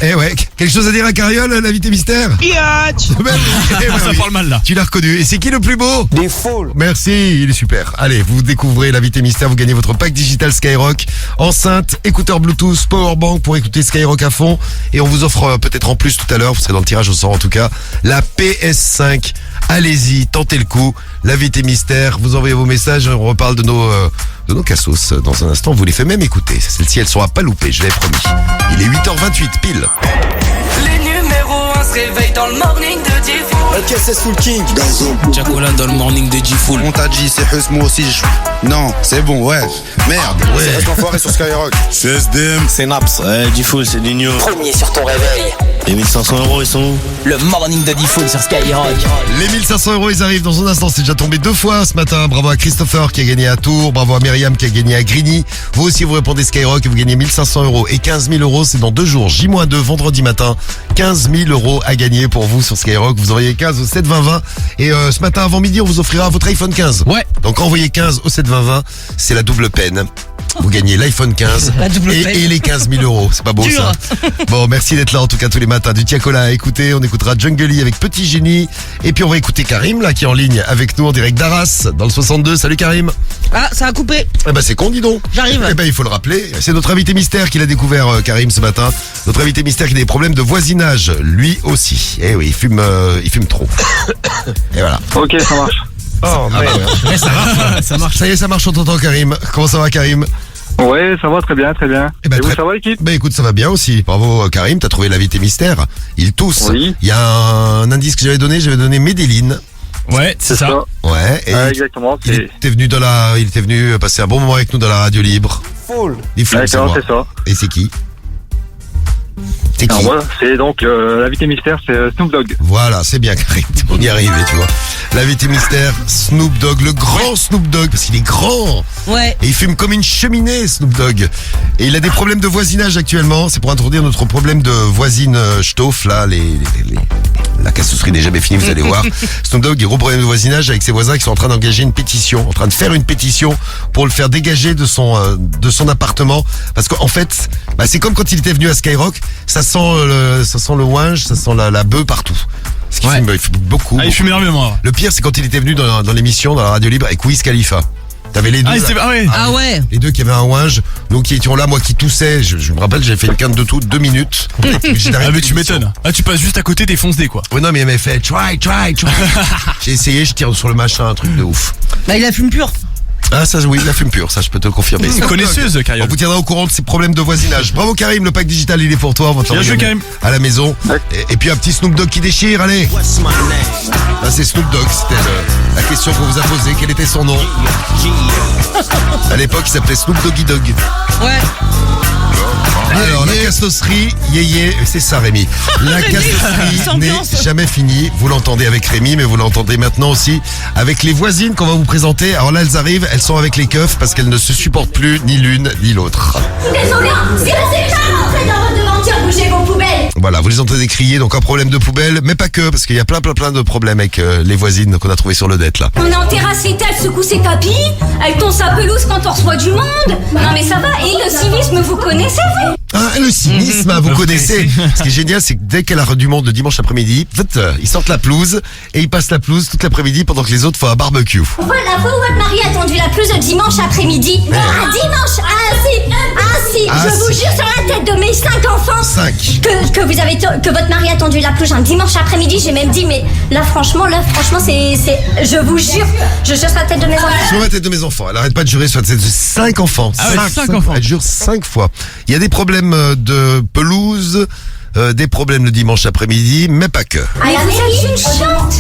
Speaker 4: Eh ouais, quelque chose à dire à Cariole, l'invité mystère?
Speaker 1: Ça parle mal là.
Speaker 4: Tu l'as reconnu. Et c'est qui le plus beau?
Speaker 12: Des foules.
Speaker 4: Merci, il est super. Allez, vous découvrez l'invité mystère, vous gagnez votre pack digital Skyrock, enceinte, écouteur Bluetooth, powerbank pour écouter Skyrock à fond. Et on vous offre peut-être en plus tout à l'heure, vous serez dans le tirage au sort en tout cas, la PS5. Allez-y, tentez le coup. L'invité mystère, vous envoyez vos messages, on reparle de nos cassos dans un instant. On vous les fait même écouter. Celles-ci, elles sont à pas louper, je l'ai promis. Il est 8h28 pile.
Speaker 13: Les numéros 1 se réveillent dans le morning de Diffoul.
Speaker 11: Ok, c'est Soul King.
Speaker 13: Jacola dans le morning de Diffoul.
Speaker 11: On t'a dit, c'est Hus, moi aussi. Non, c'est bon, ouais. Merde.
Speaker 4: Ouais.
Speaker 11: C'est l'enfoiré sur Skyrock.
Speaker 12: C'est SDM.
Speaker 3: C'est Naps.
Speaker 12: Ouais, Diffoul, c'est Digno.
Speaker 3: Premier sur ton réveil.
Speaker 12: Les 1500 €, ils sont où?
Speaker 3: Le morning de Diffoul sur Skyrock.
Speaker 4: Les 1500 €, ils arrivent dans un instant. C'est déjà tombé 2 fois ce matin. Bravo à Christopher qui a gagné à Tours. Bravo à Myriam qui a gagné à Grigny. Vous aussi, vous répondez Skyrock et vous gagnez 1500 €. Et 15 000 €, c'est dans 2 jours. J-2, vendredi matin. 15 000 € à gagner pour vous sur Skyrock. Vous envoyez 15 au 7 20 20. Et ce matin, avant midi, on vous offrira votre iPhone 15.
Speaker 1: Ouais.
Speaker 4: Donc envoyez 15 au 7 20 20. C'est la double peine. Vous gagnez l'iPhone 15
Speaker 6: La double peine.
Speaker 4: et les 15 000 €. C'est pas beau
Speaker 6: Dur.
Speaker 4: ça? Bon, merci d'être là en tout cas tous les matins. Du Tiakola à écouter. On écoutera Jungle avec Petit Génie. Et puis on va écouter Karim là qui est en ligne avec nous en direct d'Arras dans le 62. Salut Karim.
Speaker 6: Ah, ça a coupé.
Speaker 4: Eh ben c'est con, dis donc.
Speaker 6: J'arrive.
Speaker 4: Eh ben il faut le rappeler. C'est notre invité mystère qui l'a découvert, Karim, ce matin. Notre invité mystère qui a des problèmes de voisinage, lui aussi. Eh oui, il fume trop. Et voilà.
Speaker 8: Ok, ça marche.
Speaker 12: Oh man.
Speaker 1: Ouais, ça marche. Ça marche.
Speaker 4: Ça y est, ça marche, on t'entend Karim. Comment ça va Karim?
Speaker 8: Ouais, ça va très bien, très bien.
Speaker 4: Eh ben,
Speaker 8: Et vous,
Speaker 4: très-
Speaker 8: ça va l'équipe?
Speaker 4: Bah écoute, ça va bien aussi. Bravo Karim, t'as trouvé l'invité mystère. Il tousse.
Speaker 8: Oui.
Speaker 4: Il y a un indice que j'avais donné Medellin.
Speaker 1: Ouais, c'est ça.
Speaker 4: Ouais. Et
Speaker 8: exactement.
Speaker 4: il était venu passer un bon moment avec nous dans la radio libre.
Speaker 12: Full.
Speaker 4: Il fume, c'est
Speaker 8: D'accord,
Speaker 4: moi.
Speaker 8: c'est ça.
Speaker 4: Et c'est qui? C'est qui?
Speaker 8: Alors voilà, c'est donc l'invité mystère, c'est Snoop Dogg.
Speaker 4: Voilà, c'est bien Karim. On y est arrivé, tu vois. L'invité mystère, Snoop Dogg, le grand Snoop Dogg, parce qu'il est grand.
Speaker 6: Ouais.
Speaker 4: Et il fume comme une cheminée, Snoop Dogg. Et il a des problèmes de voisinage actuellement. C'est pour introduire notre problème de voisine Stoff, là, la cassouserie n'est jamais finie, vous allez voir. Snoop Dogg, gros problème de voisinage avec ses voisins qui sont en train d'engager une pétition, en train de faire une pétition pour le faire dégager de son appartement. Parce qu'en fait, bah, c'est comme quand il était venu à Skyrock, ça sent le ouinge, ça sent la bœuf partout. Parce qu'il
Speaker 1: Ouais.
Speaker 4: fume, il fume beaucoup.
Speaker 1: Ah, il fume énormément.
Speaker 4: Le pire, c'est quand il était venu dans l'émission, dans la radio libre, avec Wiz Khalifa. T'avais les deux.
Speaker 1: Ah,
Speaker 4: là.
Speaker 1: c'est ouais.
Speaker 6: Ah ouais.
Speaker 4: Les deux qui avaient un ouinge, donc qui étaient là, moi qui toussais. Je me rappelle, j'avais fait une quinte de tout, 2 minutes.
Speaker 1: Ah, mais tu m'étonnes. Ah, tu passes juste à côté, t'es foncé quoi.
Speaker 4: Oui, non, mais il m'avait fait try. J'ai essayé, je tire sur le machin, un truc de ouf.
Speaker 6: Bah, il a fume pur.
Speaker 4: Ah, ça, oui, la fume pure, ça, je peux te le confirmer.
Speaker 1: Une connaisseuse,
Speaker 4: On
Speaker 1: Karim.
Speaker 4: vous tiendra au courant de ces problèmes de voisinage. Bravo, Karim, le pack digital, il est pour toi. On va te
Speaker 1: Bien joué,
Speaker 4: l'envoyer
Speaker 1: Karim.
Speaker 4: à la maison. Et puis un petit Snoop Dogg qui déchire, allez. Ah, c'est Snoop Dogg, c'était la question qu'on vous a posée. Quel était son nom? À l'époque, il s'appelait Snoop Doggy Dogg.
Speaker 6: Ouais.
Speaker 4: Alors, la casserie, yéyé, c'est ça Rémi. La casserie n'est
Speaker 6: Ambiance.
Speaker 4: jamais finie. Vous l'entendez avec Rémi, mais vous l'entendez maintenant aussi avec les voisines qu'on va vous présenter. Alors là, elles arrivent, elles sont avec les keufs parce qu'elles ne se supportent plus ni l'une ni l'autre.
Speaker 10: Désolé, si vous êtes pas rentré dans votre devanture, bougez vos poubelles.
Speaker 4: Voilà, vous les entendez crier, donc un problème de poubelle, mais pas que, parce qu'il y a plein de problèmes avec les voisines qu'on a trouvées sur le net là.
Speaker 10: On est en terrasse et elle secoue ses tapis, elle tombe sa pelouse quand on reçoit du monde. Non mais ça va, et le civisme, vous connaissez vous?
Speaker 4: Ah, le cynisme, vous connaissez. Ce qui est génial, c'est que dès qu'elle a du monde le dimanche après-midi, en fait, ils sortent la pelouse et ils passent la pelouse toute l'après-midi pendant que les autres font un barbecue.
Speaker 10: Voilà, la fois où votre mari a tendu la pelouse le dimanche après-midi. Ah, dimanche.
Speaker 4: Ah,
Speaker 10: Je vous
Speaker 4: si.
Speaker 10: jure sur la tête de mes 5 enfants
Speaker 4: 5.
Speaker 10: que votre mari a tendu la pelouse un dimanche après-midi. J'ai même dit, mais là franchement c'est, je vous jure, je jure sur la tête de mes enfants.
Speaker 4: Sur la tête de mes enfants. Elle arrête pas de jurer sur la tête de 5 enfants.
Speaker 1: Ah ouais, 5 enfants.
Speaker 4: Elle jure 5 fois. Il y a des problèmes de pelouse, des problèmes le dimanche après-midi, mais pas que.
Speaker 14: Ah, vous êtes une chante.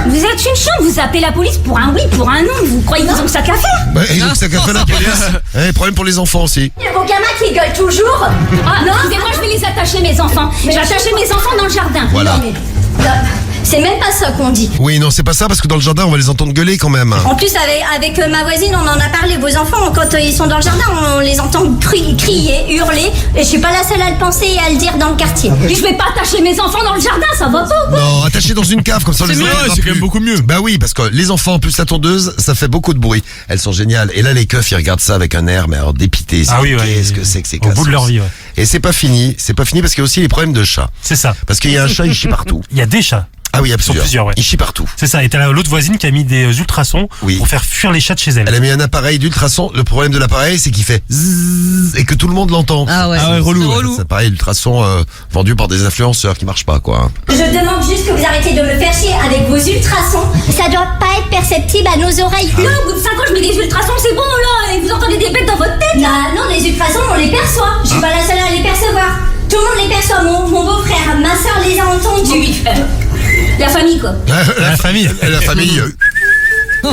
Speaker 14: Vous êtes une chante, vous appelez la police pour un oui, pour un non. Vous croyez qu'ils ont que ça qu'à faire?
Speaker 4: Bah, ils ont que ça qu'à faire la police. Problème pour les enfants aussi.
Speaker 14: Il y a vos gamins qui gueulent toujours. Ah non, excusez-moi, je vais les attacher mes enfants. Je vais attacher mes enfants dans le jardin.
Speaker 4: Voilà.
Speaker 14: Non, mais, là, c'est même pas ça qu'on dit.
Speaker 4: Oui, non, c'est pas ça, parce que dans le jardin, on va les entendre gueuler quand même.
Speaker 14: En plus, avec ma voisine, on en a parlé. Vos enfants, quand ils sont dans le jardin, on les entend crier, hurler. Et je suis pas la seule à le penser et à le dire dans le quartier. Et je vais pas attacher mes enfants dans le jardin, ça va pas ou quoi?
Speaker 4: Non, attachés dans une cave, comme ça on les
Speaker 1: mieux,
Speaker 4: entendra
Speaker 1: c'est
Speaker 4: plus.
Speaker 1: quand même beaucoup mieux.
Speaker 4: Bah oui, parce que les enfants, plus la tondeuse, ça fait beaucoup de bruit. Elles sont géniales. Et là, les keufs, ils regardent ça avec un air, mais alors dépité.
Speaker 9: Ah oui, ouais.
Speaker 4: Qu'est-ce que c'est que ces
Speaker 9: Au bout de leur vie, ouais.
Speaker 4: Et c'est pas fini parce qu'il y a aussi les problèmes de chats.
Speaker 9: C'est ça.
Speaker 4: Parce qu'il y a un chat, il chie partout.
Speaker 9: Il y a des chats.
Speaker 4: Ah oui, il y a
Speaker 9: Ils sont plusieurs, ouais.
Speaker 4: Il chie partout.
Speaker 9: C'est ça. Et t'as l'autre voisine qui a mis des ultrasons pour faire fuir les chats de chez elle.
Speaker 4: Elle a mis un appareil d'ultrason. Le problème de l'appareil, c'est qu'il fait zzzz et que tout le monde l'entend.
Speaker 6: Ah ouais,
Speaker 4: relou.
Speaker 6: c'est relou.
Speaker 4: C'est pareil, ultrason vendu par des influenceurs qui marchent pas, quoi.
Speaker 14: Je demande juste que vous arrêtez de me faire chier avec vos ultrasons. Ça doit pas être perceptible à nos oreilles. Non, au bout de 5 ans, je mets des ultrasons, c'est bon là. Et vous entendez des bêtes dans votre tête. Non, les ultrasons, on les perçoit. Je suis pas la seule à les percevoir. Tout le monde les perçoit. Mon beau-frère, ma soeur les a entendus. La famille, quoi.
Speaker 9: La famille.
Speaker 4: La famille. Eh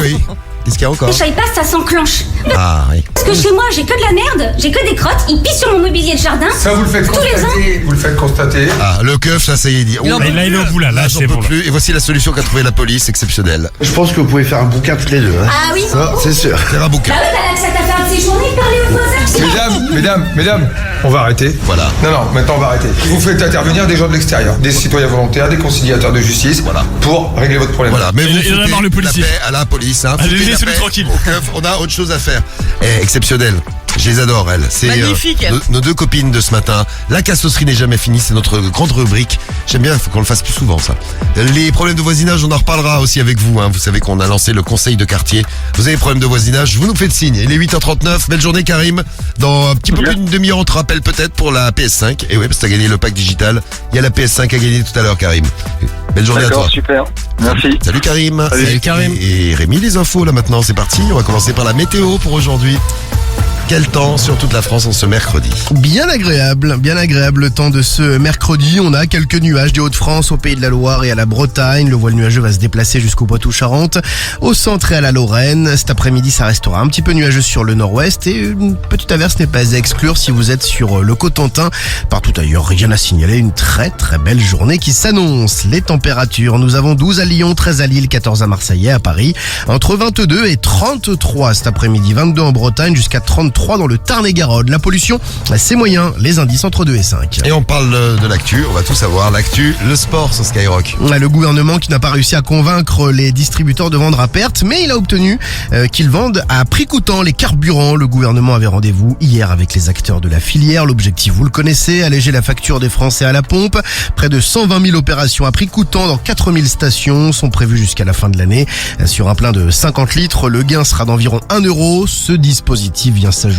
Speaker 4: oui. Qu'est-ce qu'il y a encore?
Speaker 14: Je savais pas, ça s'enclenche.
Speaker 4: Ah oui.
Speaker 14: Parce que chez moi, j'ai que de la merde, j'ai que des crottes, ils pissent sur mon mobilier de jardin.
Speaker 15: Ça, vous le faites
Speaker 14: tous les ans.
Speaker 15: Vous le faites constater.
Speaker 4: Ah, le keuf, là, ça y est, il dit.
Speaker 9: Là, il est au bout, là
Speaker 4: j'en
Speaker 9: c'est
Speaker 4: peux
Speaker 9: bon.
Speaker 4: plus. Et voici la solution qu'a trouvé la police, exceptionnelle.
Speaker 5: Je pense que vous pouvez faire un bouquin toutes les deux. Hein.
Speaker 14: Ah oui.
Speaker 5: Ça, c'est sûr.
Speaker 4: Faire un bouquin.
Speaker 14: Bah oui, t'as ça t'a fait un de ces journées de parler aux voisins.
Speaker 15: Mesdames, on va arrêter.
Speaker 4: Voilà.
Speaker 15: Non, maintenant on va arrêter. Vous faites intervenir des gens de l'extérieur, des citoyens volontaires, des conciliateurs de justice, pour régler votre problème.
Speaker 4: Voilà, mais vous
Speaker 1: Il en a marre, le
Speaker 4: foutez la
Speaker 1: policier.
Speaker 4: paix à la police, hein.
Speaker 1: Allez,
Speaker 4: Foutez la
Speaker 1: laissez-le
Speaker 4: paix
Speaker 1: tranquille.
Speaker 4: au keuf, on a autre chose à faire. Exceptionnel. Je les adore, elles. C'est
Speaker 6: Magnifique.
Speaker 4: nos deux copines de ce matin. La cassosserie n'est jamais finie, c'est notre grande rubrique. J'aime bien, il faut qu'on le fasse plus souvent, ça. Les problèmes de voisinage, on en reparlera aussi avec vous. Hein. Vous savez qu'on a lancé le conseil de quartier. Vous avez des problèmes de voisinage, vous nous faites signe. Il est 8h39, belle journée Karim. Dans un petit peu plus d'une demi-heure, on te rappelle peut-être pour la PS5. Et oui, parce que t'as gagné le pack digital. Il y a la PS5 à gagner tout à l'heure, Karim. Belle journée à toi.
Speaker 8: D'accord, super. Merci.
Speaker 4: Salut Karim.
Speaker 1: Salut, Karim.
Speaker 4: Et Rémi, les infos là maintenant, c'est parti. On va commencer par la météo pour aujourd'hui. Quel temps sur toute la France en ce mercredi?
Speaker 5: Bien agréable le temps de ce mercredi. On a quelques nuages des Hauts-de-France au Pays de la Loire et à la Bretagne. Le voile nuageux va se déplacer jusqu'au Poitou-Charentes, au centre et à la Lorraine. Cet après-midi, ça restera un petit peu nuageux sur le nord-ouest et une petite averse n'est pas à exclure si vous êtes sur le Cotentin. Partout ailleurs, rien à signaler. Une très très belle journée qui s'annonce. Les températures, nous avons 12 à Lyon, 13 à Lille, 14 à Marseille et à Paris. Entre 22 et 33 cet après-midi, 22 en Bretagne jusqu'à 33 dans le Tarn-et-Garonne. La pollution, c'est moyen, les indices entre 2 et 5.
Speaker 4: Et on parle de l'actu, on va tout savoir. L'actu, le sport sur Skyrock.
Speaker 5: Le gouvernement qui n'a pas réussi à convaincre les distributeurs de vendre à perte, mais il a obtenu qu'ils vendent à prix coûtant les carburants. Le gouvernement avait rendez-vous hier avec les acteurs de la filière. L'objectif, vous le connaissez, alléger la facture des Français à la pompe. Près de 120 000 opérations à prix coûtant dans 4 000 stations sont prévues jusqu'à la fin de l'année. Sur un plein de 50 litres, le gain sera d'environ 1 €. Ce dispositif vient s'ajouter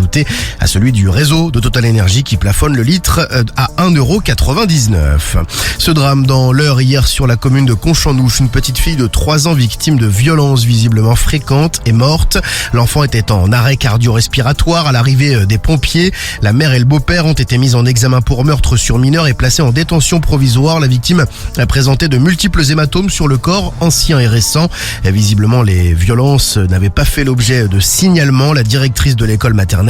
Speaker 5: à celui du réseau de Total Energy qui plafonne le litre à 1,99 €. Ce drame dans l'Eure hier sur la commune de Conchamnouche, une petite fille de 3 ans victime de violences visiblement fréquentes est morte. L'enfant était en arrêt cardio-respiratoire à l'arrivée des pompiers. La mère et le beau-père ont été mis en examen pour meurtre sur mineur et placés en détention provisoire. La victime a présenté de multiples hématomes sur le corps, ancien et récent. Visiblement, les violences n'avaient pas fait l'objet de signalement. La directrice de l'école maternelle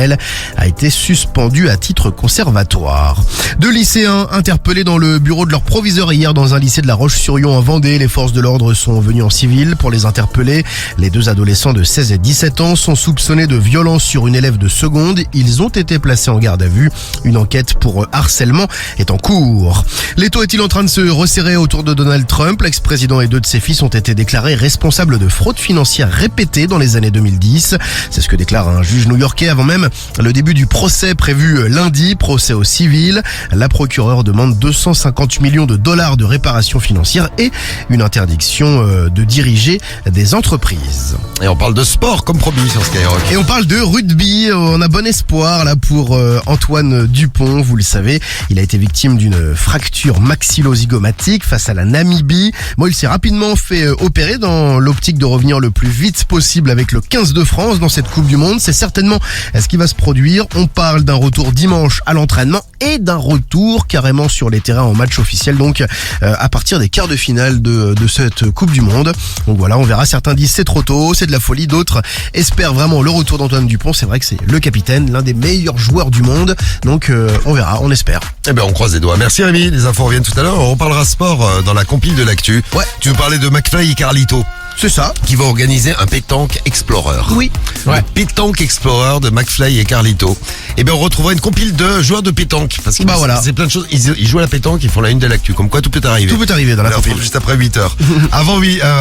Speaker 5: a été suspendue à titre conservatoire. 2 lycéens interpellés dans le bureau de leur proviseur hier dans un lycée de La Roche-sur-Yon en Vendée. Les forces de l'ordre sont venues en civil pour les interpeller. Les 2 adolescents de 16 et 17 ans sont soupçonnés de violence sur une élève de seconde. Ils ont été placés en garde à vue. Une enquête pour harcèlement est en cours. L'étau est-il en train de se resserrer autour de Donald Trump? L'ex-président et 2 de ses fils ont été déclarés responsables de fraude financière répétée dans les années 2010. C'est ce que déclare un juge new-yorkais avant même le début du procès prévu lundi, procès au civil. La procureure demande 250 millions de dollars de réparation financière et une interdiction de diriger des entreprises.
Speaker 4: Et on parle de sport comme promis sur Skyrock.
Speaker 5: Et on parle de rugby. On a bon espoir là pour Antoine Dupont. Vous le savez, il a été victime d'une fracture maxillo-zygomatique face à la Namibie. Bon, il s'est rapidement fait opérer dans l'optique de revenir le plus vite possible avec le 15 de France dans cette Coupe du Monde. C'est certainement ce qui va se produire. On parle d'un retour dimanche à l'entraînement et d'un retour carrément sur les terrains en match officiel, donc à partir des quarts de finale de cette Coupe du Monde. Donc voilà, on verra, certains disent c'est trop tôt, c'est de la folie, d'autres espèrent vraiment le retour d'Antoine Dupont. C'est vrai que c'est le capitaine, l'un des meilleurs joueurs du monde, donc on verra, on espère.
Speaker 4: Eh ben on croise les doigts. Merci Rémi, les infos reviennent tout à l'heure. On parlera sport dans la compile de l'actu.
Speaker 5: Ouais.
Speaker 4: Tu veux parler de McFly et Carlito?
Speaker 5: C'est ça.
Speaker 4: Qui va organiser un pétanque Explorer.
Speaker 5: Oui.
Speaker 4: Le pétanque Explorer de McFly et Carlito. Et bien on retrouvera une compile de joueurs de pétanque. Parce que
Speaker 5: voilà.
Speaker 4: c'est plein de choses. Ils jouent à la pétanque, ils font la une de l'actu. Comme quoi tout peut arriver.
Speaker 5: Tout peut arriver dans la compile.
Speaker 4: Juste après 8h.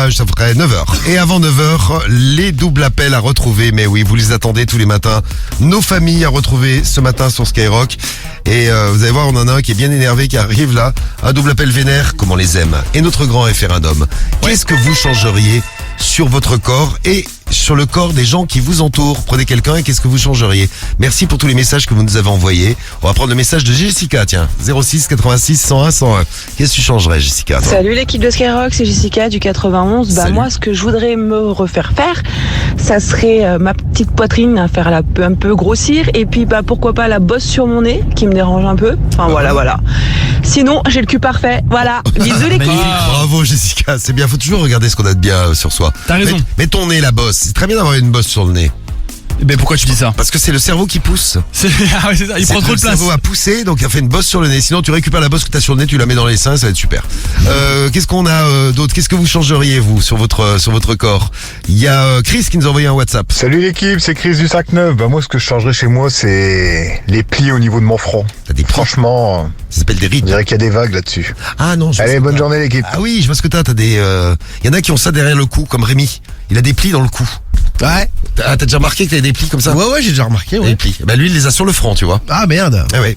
Speaker 4: Juste après 9h. Et avant 9h, les doubles appels à retrouver. Mais oui, vous les attendez tous les matins. Nos familles à retrouver ce matin sur Skyrock. Et vous allez voir, on en a un qui est bien énervé, qui arrive là. Un double appel vénère, comme on les aime. Et notre grand référendum. Qu'est-ce que vous changeriez sur votre corps et sur le corps des gens qui vous entourent? Prenez quelqu'un et qu'est-ce que vous changeriez? Merci pour tous les messages que vous nous avez envoyés. On va prendre le message de Jessica, tiens. 06 86 101 101. Qu'est-ce que tu changerais, Jessica, toi?
Speaker 16: Salut l'équipe de Skyrock, c'est Jessica du 91. Moi, ce que je voudrais me refaire faire, ça serait ma petite poitrine à faire un peu grossir, et puis pourquoi pas la bosse sur mon nez qui me dérange un peu. Enfin voilà. Sinon, j'ai le cul parfait. Voilà. Bisous l'équipe.
Speaker 4: Bravo Jessica, c'est bien. Faut toujours regarder ce qu'on a de bien sur soi.
Speaker 1: T'as raison.
Speaker 4: Mets ton nez la bosse. C'est très bien d'avoir une bosse sur le nez.
Speaker 1: Mais pourquoi tu dis ça?
Speaker 4: Parce que c'est le cerveau qui pousse.
Speaker 1: C'est ça, il prend trop de place.
Speaker 4: Le cerveau a poussé, donc il a fait une bosse sur le nez. Sinon, tu récupères la bosse que tu as sur le nez, tu la mets dans les seins, ça va être super. Qu'est-ce qu'on a d'autre? Qu'est-ce que vous changeriez, vous, sur votre corps? Il y a Chris qui nous a envoyé un WhatsApp.
Speaker 17: Salut l'équipe, c'est Chris du 5-9. Moi, ce que je changerais chez moi, c'est les plis au niveau de mon front.
Speaker 4: T'as des plis?
Speaker 17: Franchement,
Speaker 4: ça s'appelle des rides.
Speaker 17: On dirait qu'il y a des vagues là-dessus.
Speaker 4: Ah non,
Speaker 17: allez, bonne journée l'équipe.
Speaker 4: Ah oui, je vois ce que t'as des... Il y en a qui ont ça derrière le cou, comme Rémi. Il a des plis dans le cou.
Speaker 5: Ouais.
Speaker 4: T'as déjà remarqué que t'as des plis comme ça?
Speaker 5: Ouais, j'ai déjà remarqué, ouais.
Speaker 4: Des plis. Lui, il les a sur le front, tu vois.
Speaker 5: Ah merde.
Speaker 4: Ah ouais.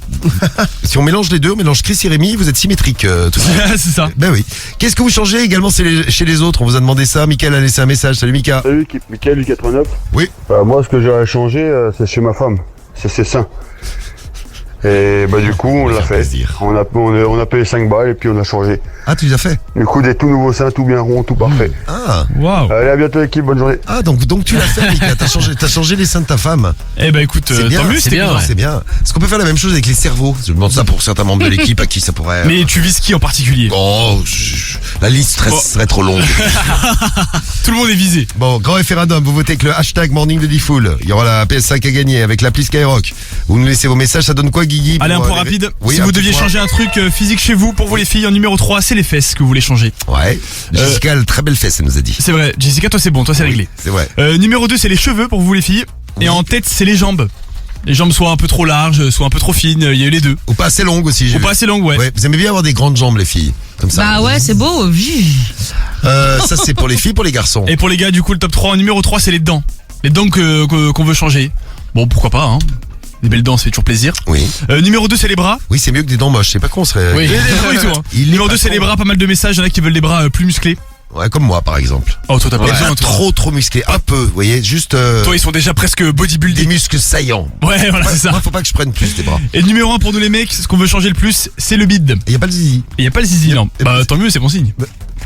Speaker 4: Si on mélange les deux, on mélange Chris et Rémi, vous êtes symétriques.
Speaker 1: C'est ça.
Speaker 4: Ben oui. Qu'est-ce que vous changez également chez les autres? On vous a demandé ça. Mickaël a laissé un message. Salut Mika.
Speaker 18: Salut l'équipe, Mickaël du 89.
Speaker 4: Oui.
Speaker 18: Moi, ce que j'aurais changé, c'est chez ma femme. C'est ses seins. Et du coup, on l'a fait. On a payé 5 balles et puis on a changé.
Speaker 4: Ah, tu les as fait?
Speaker 18: Du coup, des tout nouveaux seins, tout bien rond, tout parfait.
Speaker 4: Ah,
Speaker 1: waouh.
Speaker 18: Allez, à bientôt l'équipe, bonne journée.
Speaker 4: Ah, donc tu l'as fait, Mika. T'as changé les seins de ta femme.
Speaker 1: Eh ben écoute,
Speaker 4: c'est bien,
Speaker 1: tant mieux,
Speaker 4: c'est bien. C'est bien. Est-ce qu'on peut faire la même chose avec les cerveaux? Je demande ça pour certains membres de l'équipe à qui ça pourrait...
Speaker 1: Mais tu vises qui en particulier?
Speaker 4: La liste serait trop longue.
Speaker 1: Tout le monde est visé.
Speaker 4: Bon, grand référendum, vous votez avec le hashtag Morning de Diffoul. Il y aura la PS5 à gagner avec l'appli Skyrock. Vous nous laissez vos messages, ça donne quoi, Guigui?
Speaker 1: Allez, un point rapide.
Speaker 4: Oui,
Speaker 1: si vous deviez changer un truc physique chez vous, pour vous les filles, en numéro 3, c'est les fesses que vous voulez changer.
Speaker 4: Ouais. Jessica a très belle fesse, elle nous a dit.
Speaker 1: C'est vrai. Jessica, toi c'est bon, toi c'est réglé.
Speaker 4: C'est vrai.
Speaker 1: Numéro 2, c'est les cheveux pour vous les filles. Et en tête, c'est les jambes. Les jambes soient un peu trop larges, soient un peu trop fines, il y a eu les deux.
Speaker 4: Ou pas assez longues aussi.
Speaker 1: Ou pas assez longues, ouais.
Speaker 4: Vous aimez bien avoir des grandes jambes, les filles, comme ça.
Speaker 6: Bah ouais, c'est beau.
Speaker 4: Ça c'est pour les filles, pour les garçons.
Speaker 1: Et pour les gars, du coup, le top 3, en numéro 3, c'est les dents. Les dents qu'on veut changer. Bon, pourquoi pas, hein. Des belles dents, ça fait toujours plaisir.
Speaker 4: Oui.
Speaker 1: Numéro 2, c'est les bras.
Speaker 4: Oui, c'est mieux que des dents moches. C'est pas con, serait.
Speaker 1: Oui. Numéro 2, c'est les bras. Pas mal de messages. Il y en a qui veulent des bras plus musclés.
Speaker 4: Ouais, comme moi, par exemple.
Speaker 1: Oh, toi, t'as pas besoin, toi.
Speaker 4: Trop musclé. Un peu, vous voyez, juste.
Speaker 1: Toi, ils sont déjà presque bodybuildés.
Speaker 4: Des muscles saillants.
Speaker 1: Ouais, voilà, c'est ça.
Speaker 4: Moi, faut pas que je prenne plus des bras.
Speaker 1: Et numéro 1 pour nous, les mecs, ce qu'on veut changer le plus, c'est le bide.
Speaker 4: Et y a pas le zizi.
Speaker 1: Et y a pas le zizi, non. Bah, tant mieux, c'est bon signe.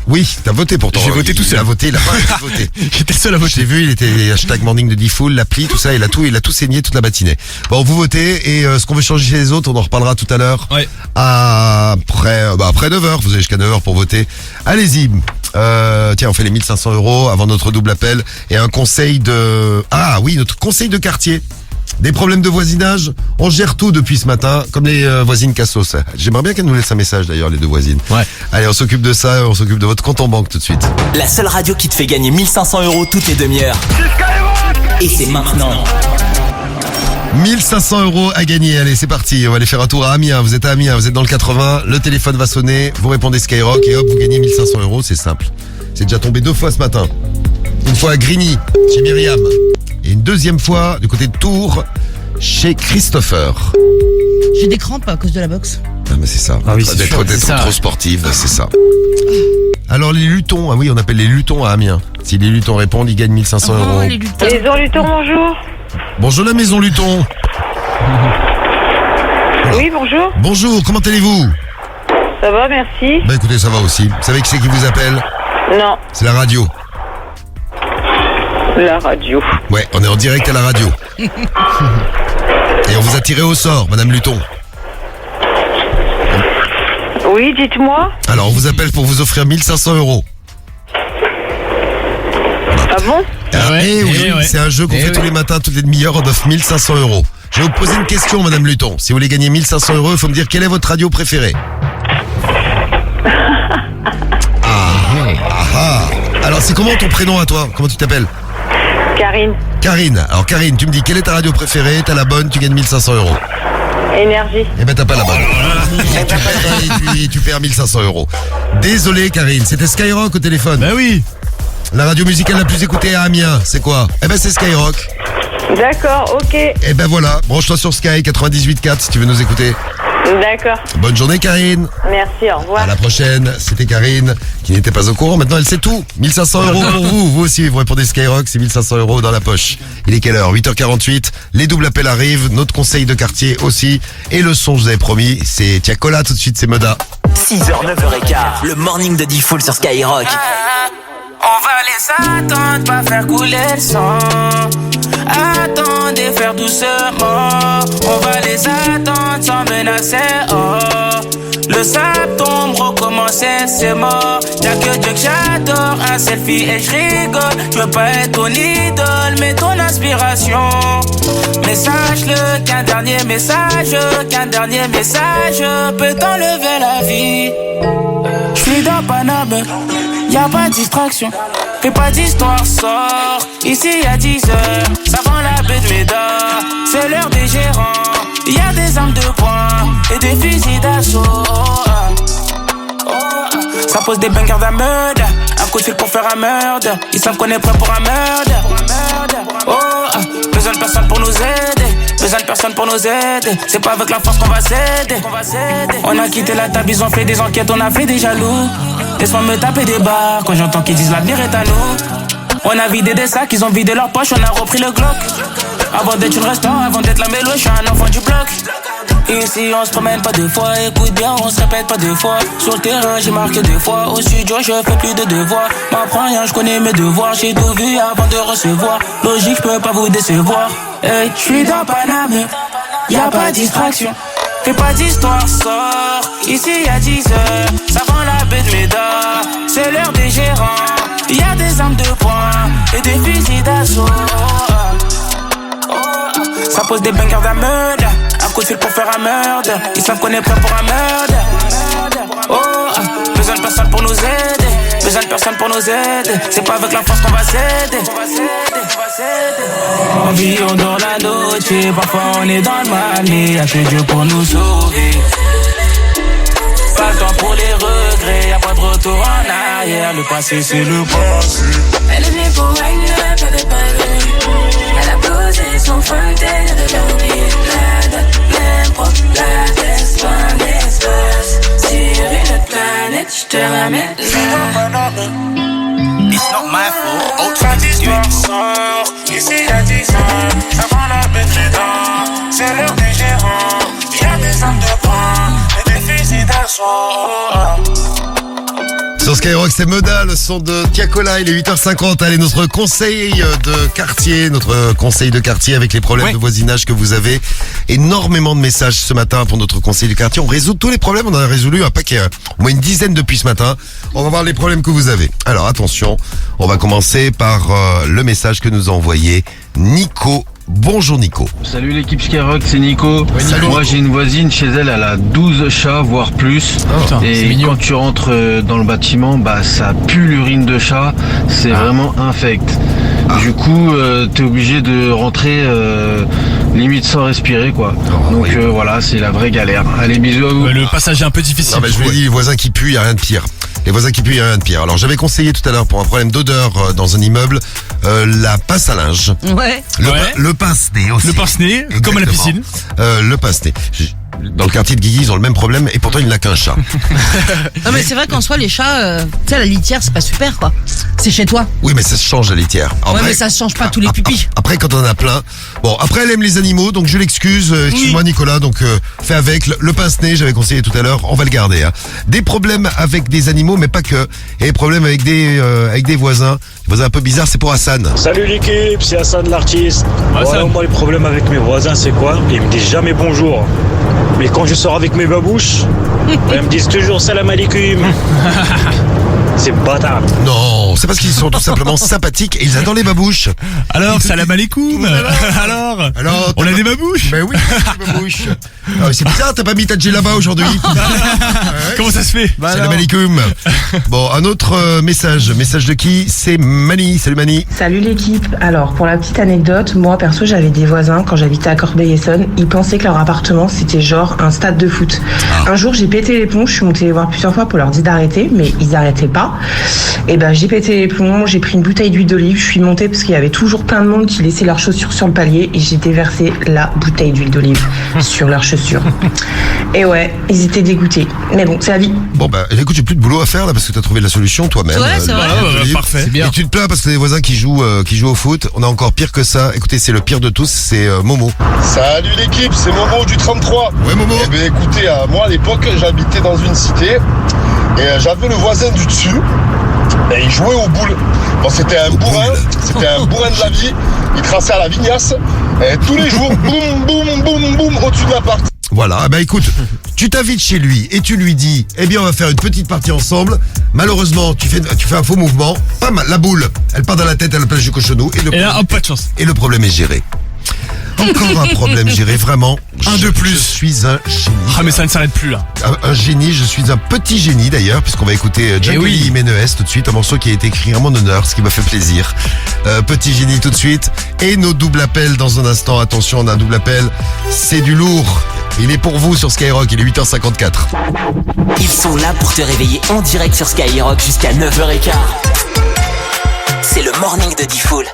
Speaker 4: Oui, t'as voté pourtant.
Speaker 1: J'ai voté tout seul.
Speaker 4: Il a voté, il a pas voté.
Speaker 1: J'étais le seul à voter.
Speaker 4: J'ai vu, il était hashtag Morning de Diffoul, l'appli, tout ça, il a tout saigné toute la matinée. Bon, vous votez, et ce qu'on veut changer chez les autres, on en reparlera tout à l'heure.
Speaker 1: Ouais.
Speaker 4: Après 9h, vous avez jusqu'à 9h pour voter. Allez-y. Tiens, on fait les 1500 € avant notre double appel. Et un conseil notre conseil de quartier. Des problèmes de voisinage, on gère tout depuis ce matin, comme les voisines Cassos. J'aimerais bien qu'elles nous laissent un message d'ailleurs, les deux voisines.
Speaker 1: Ouais.
Speaker 4: Allez, on s'occupe de ça, on s'occupe de votre compte en banque tout de suite.
Speaker 3: La seule radio qui te fait gagner 1500 € toutes les demi-heures. Et c'est maintenant.
Speaker 4: 1500 € à gagner, allez c'est parti, on va aller faire un tour à Amiens, vous êtes à Amiens, vous êtes dans le 80, le téléphone va sonner, vous répondez Skyrock et hop, vous gagnez 1500 €, c'est simple. C'est déjà tombé 2 fois ce matin. Une fois à Grigny, chez Myriam, et une deuxième fois du côté de Tours, chez Christopher.
Speaker 6: J'ai des crampes à cause de la boxe.
Speaker 4: Ah mais c'est ça, d'être trop sportive, c'est ça. Alors les lutons, ah oui on appelle les lutons à Amiens. Si les lutons répondent, ils gagnent 1500 €.
Speaker 10: Les Lutons, bonjour.
Speaker 4: Bonjour la maison Luton.
Speaker 10: Oui, bonjour.
Speaker 4: Bonjour, comment allez-vous?
Speaker 10: Ça va, merci.
Speaker 4: Bah écoutez, ça va aussi. Vous savez qui c'est qui vous appelle?
Speaker 10: Non.
Speaker 4: C'est la radio.
Speaker 16: La radio.
Speaker 4: Ouais, on est en direct à la radio. Et on vous a tiré au sort, Madame Luton.
Speaker 16: Oui, dites-moi.
Speaker 4: Alors, on vous appelle pour vous offrir 1500 €.
Speaker 16: Ah bon?
Speaker 4: Oui, c'est un jeu qu'on fait tous les matins, toutes les demi-heures, on offre 1500 €. Je vais vous poser une question, Madame Luton. Si vous voulez gagner 1500 €, il faut me dire quelle est votre radio préférée. Alors, c'est comment ton prénom à toi? Comment tu t'appelles?
Speaker 16: Karine.
Speaker 4: Karine. Alors, Karine, tu me dis quelle est ta radio préférée? T'as la bonne, tu gagnes 1500 €.
Speaker 16: Énergie.
Speaker 4: Eh ben, t'as pas la bonne. Et puis, tu perds 1500 €. Désolé, Karine, c'était Skyrock au téléphone.
Speaker 1: Ben oui.
Speaker 4: La radio musicale la plus écoutée à Amiens, c'est quoi? Eh ben, c'est Skyrock.
Speaker 16: D'accord, ok.
Speaker 4: Eh ben voilà, branche-toi sur Sky 98.4 si tu veux nous écouter.
Speaker 16: D'accord.
Speaker 4: Bonne journée, Karine.
Speaker 16: Merci, au revoir.
Speaker 4: À la prochaine. C'était Karine qui n'était pas au courant. Maintenant, elle sait tout. 1500 € pour vous. Vous aussi, vous répondez Skyrock, c'est 1500 € dans la poche. Il est quelle heure? 8h48. Les doubles appels arrivent. Notre conseil de quartier aussi. Et le son, je vous avais promis, c'est Tiakola tout de suite, c'est Moda.
Speaker 3: 6h, 9h15, le morning de D-Full sur Skyrock.
Speaker 13: On va les attendre, pas faire couler le sang. Attendez, faire doucement. On va les attendre sans menacer. Oh, le sable tombe, recommencer, c'est mort. Y'a que Dieu que j'adore, un selfie et je rigole. Je veux pas être ton idole, mais ton inspiration. Mais sache-le qu'un dernier message peut t'enlever la vie. J'suis dans Paname, y'a pas de distraction. Fais pas d'histoire, sors. Ici y'a 10 heures, ça vend la baie de Médard. C'est l'heure des gérants. Y'a des armes de poing et des fusils d'assaut. Ça pose des bangers d'un meurtre. Un coup de fil pour faire un meurtre. Ils savent qu'on est prêt pour un meurtre. Besoin de personne pour nous aider. C'est pas avec la force qu'on va s'aider. On a quitté la table, ils ont fait des enquêtes, on a fait des jaloux. Laisse-moi me taper des barres quand j'entends qu'ils disent l'avenir est à nous. On a vidé des sacs, ils ont vidé leurs poches, on a repris le Glock. Avant d'être une restaurant, avant d'être la mélo, je suis un enfant du bloc. Ici on se promène pas deux fois, écoute bien, on se répète pas deux fois. Sur le terrain j'ai marqué deux fois, au studio je fais plus de devoirs. M'apprends rien, je connais mes devoirs, j'ai tout vu avant de recevoir. Logique, je peux pas vous décevoir. Hey, je suis dans Paname, y'a pas de distraction. Fais pas d'histoire, sors. Ici y'a 10 heures, ça vend la baie de Médard. C'est l'heure des gérants, y'a des armes de poing et des fusils d'assaut. Ça pose des bangers d'un meurtre. Un coup de fil pour faire un meurtre. Ils savent qu'on est prêt pour un meurtre. Besoin de personne pour nous aider. C'est pas avec la force qu'on va s'aider. On vit, on dort la noche. Parfois on est dans le mal, mais y'a que Dieu pour nous sauver. Pas le temps pour les regrets, y'a pas de retour en arrière. Le passé c'est le passé.
Speaker 19: Elle est venue pour wine up avec Paris. Elle a posé son fontaine de l'ennui. La date pleine propre, la tête dans l'espace. Sur une autre planète, je te ramène là.
Speaker 13: It's not my fault. Pas d'histoire, sort. Ici y'a 10 ans, avant la baie de Médard. C'est l'heure des gérants. Y'a des armes de poing et des fusils d'assaut.
Speaker 4: Sur Skyrock, c'est Moda, le son de Tiakola. Il est 8h50. Allez, notre conseil de quartier avec les problèmes de voisinage que vous avez. Énormément de messages ce matin pour notre conseil de quartier. On résout tous les problèmes. On en a résolu un paquet, au moins une dizaine depuis ce matin. On va voir les problèmes que vous avez. Alors, attention. On va commencer par le message que nous a envoyé Nico. Bonjour Nico.
Speaker 20: Salut l'équipe Skyrock, c'est Nico.
Speaker 4: Salut,
Speaker 20: moi
Speaker 4: Nico.
Speaker 20: j'ai une voisine, chez elle, elle a 12 chats, voire plus. Et quand tu rentres dans le bâtiment, bah ça pue l'urine de chat, c'est vraiment infect. Du coup, t'es obligé de rentrer limite sans respirer quoi. Donc voilà, c'est la vraie galère. Allez, bisous à vous.
Speaker 1: Le passage est un peu difficile.
Speaker 4: Non, mais je vous l'ai dit, les voisins qui puent, il n'y a rien de pire. Les voisins qui puent, il n'y a rien de pire. Alors j'avais conseillé tout à l'heure pour un problème d'odeur dans un immeuble, la pince à linge.
Speaker 6: Ouais.
Speaker 4: Le pince-nez aussi.
Speaker 1: Le pince-nez, comme à la piscine.
Speaker 4: Le pince-nez. dans le quartier de Guigui, ils ont le même problème et pourtant il n'a qu'un chat.
Speaker 6: Non mais c'est vrai qu'en soi les chats, tu sais la litière c'est pas super quoi. C'est chez toi.
Speaker 4: Oui mais ça se change la litière.
Speaker 6: Ouais mais ça se change pas tous les pupilles.
Speaker 4: Après quand on en a plein. Bon après elle aime les animaux donc je l'excuse. Excuse-moi Nicolas donc fais avec. Le pince-nez j'avais conseillé tout à l'heure, on va le garder. Hein. Des problèmes avec des animaux mais pas que. Et des problèmes avec des voisins. Des voisins un peu bizarres, c'est pour Hassan.
Speaker 21: Salut l'équipe, c'est Hassan l'artiste.
Speaker 1: Hassan.
Speaker 21: Moi les problèmes avec mes voisins c'est quoi? Ils me disent jamais bonjour. Mais quand je sors avec mes babouches, ils me disent toujours salam alaikum. C'est bâtard.
Speaker 4: Non, c'est parce qu'ils sont tout simplement sympathiques et ils adorent les babouches.
Speaker 1: Alors, salam alaikum. Alors, on a des babouches.
Speaker 4: Ben oui, des babouches. C'est bizarre, t'as pas mis ta djellaba aujourd'hui.
Speaker 1: Comment ça se fait?
Speaker 4: Salam alaikum. Bon, un autre message. Message de qui? C'est Mani. Salut Mani.
Speaker 16: Salut l'équipe. Alors, pour la petite anecdote, moi perso, j'avais des voisins quand j'habitais à Corbeil-Essonnes. Ils pensaient que leur appartement c'était genre un stade de foot. Un jour, j'ai pété les plombs. Je suis montée les voir plusieurs fois pour leur dire d'arrêter, mais ils arrêtaient pas. Et ben, j'ai pété les plombs. J'ai pris une bouteille d'huile d'olive. Je suis montée parce qu'il y avait toujours plein de monde qui laissait leurs chaussures sur le palier et j'ai déversé la bouteille d'huile d'olive sur leurs chaussures. Et ouais, ils étaient dégoûtés. Mais bon, c'est la vie.
Speaker 4: Bon bah écoute, j'ai plus de boulot à faire là parce que t'as trouvé la solution toi-même.
Speaker 6: Ouais, c'est vrai.
Speaker 1: Parfait. C'est bien.
Speaker 4: Et tu te plains parce que les voisins qui jouent au foot. On a encore pire que ça. Écoutez, c'est le pire de tous, c'est Momo.
Speaker 22: Salut l'équipe, c'est Momo du 33.
Speaker 4: Ouais Momo.
Speaker 22: Eh ben écoutez, moi à l'époque j'habitais dans une cité et j'avais le voisin du dessus et il jouait aux boules. Bon c'était un bourrin de la vie. Il traçait à la vignasse et tous les jours boum boum boum boum au-dessus de l'appart.
Speaker 4: Voilà, bah écoute, tu t'invites chez lui et tu lui dis, eh bien on va faire une petite partie ensemble. Malheureusement, tu fais un faux mouvement, pas mal, la boule, elle part dans la tête à la place du cochonou
Speaker 1: et là, hop, pas de chance.
Speaker 4: Et le problème est géré. Encore un problème géré, vraiment.
Speaker 1: Un de plus.
Speaker 4: Je suis un génie.
Speaker 1: Ah mais ça ne s'arrête plus là.
Speaker 4: Un génie, je suis un petit génie d'ailleurs, puisqu'on va écouter Jacqueline Jiménez tout de suite, un morceau qui a été écrit en mon honneur, ce qui m'a fait plaisir. Petit génie tout de suite. Et nos doubles appels dans un instant. Attention, on a un double appel. C'est du lourd. Il est pour vous sur Skyrock, il est 8h54.
Speaker 3: Ils sont là pour te réveiller en direct sur Skyrock jusqu'à 9h15. C'est le morning de D-Fool.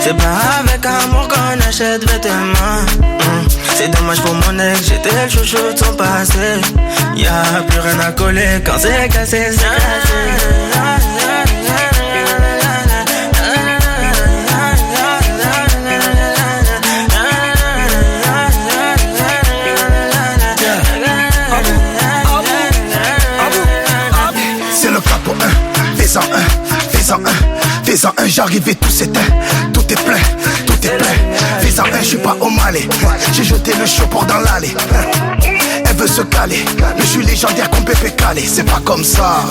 Speaker 23: C'est pas avec amour qu'on achète vêtements. C'est dommage pour mon ex, j'étais le chouchou de son passé. Y'a plus rien à coller quand c'est cassé, c'est cassé.
Speaker 11: C'est le capo 1, fais-en un, fais-en un. Fais-en un, j'arrive et tout s'éteint. Tout est plein, tout est plein. Fais-en un, je suis pas au Malais. J'ai jeté le chapeau dans l'allée. Elle veut se caler. Je suis légendaire comme Pépé Calé. C'est pas comme ça.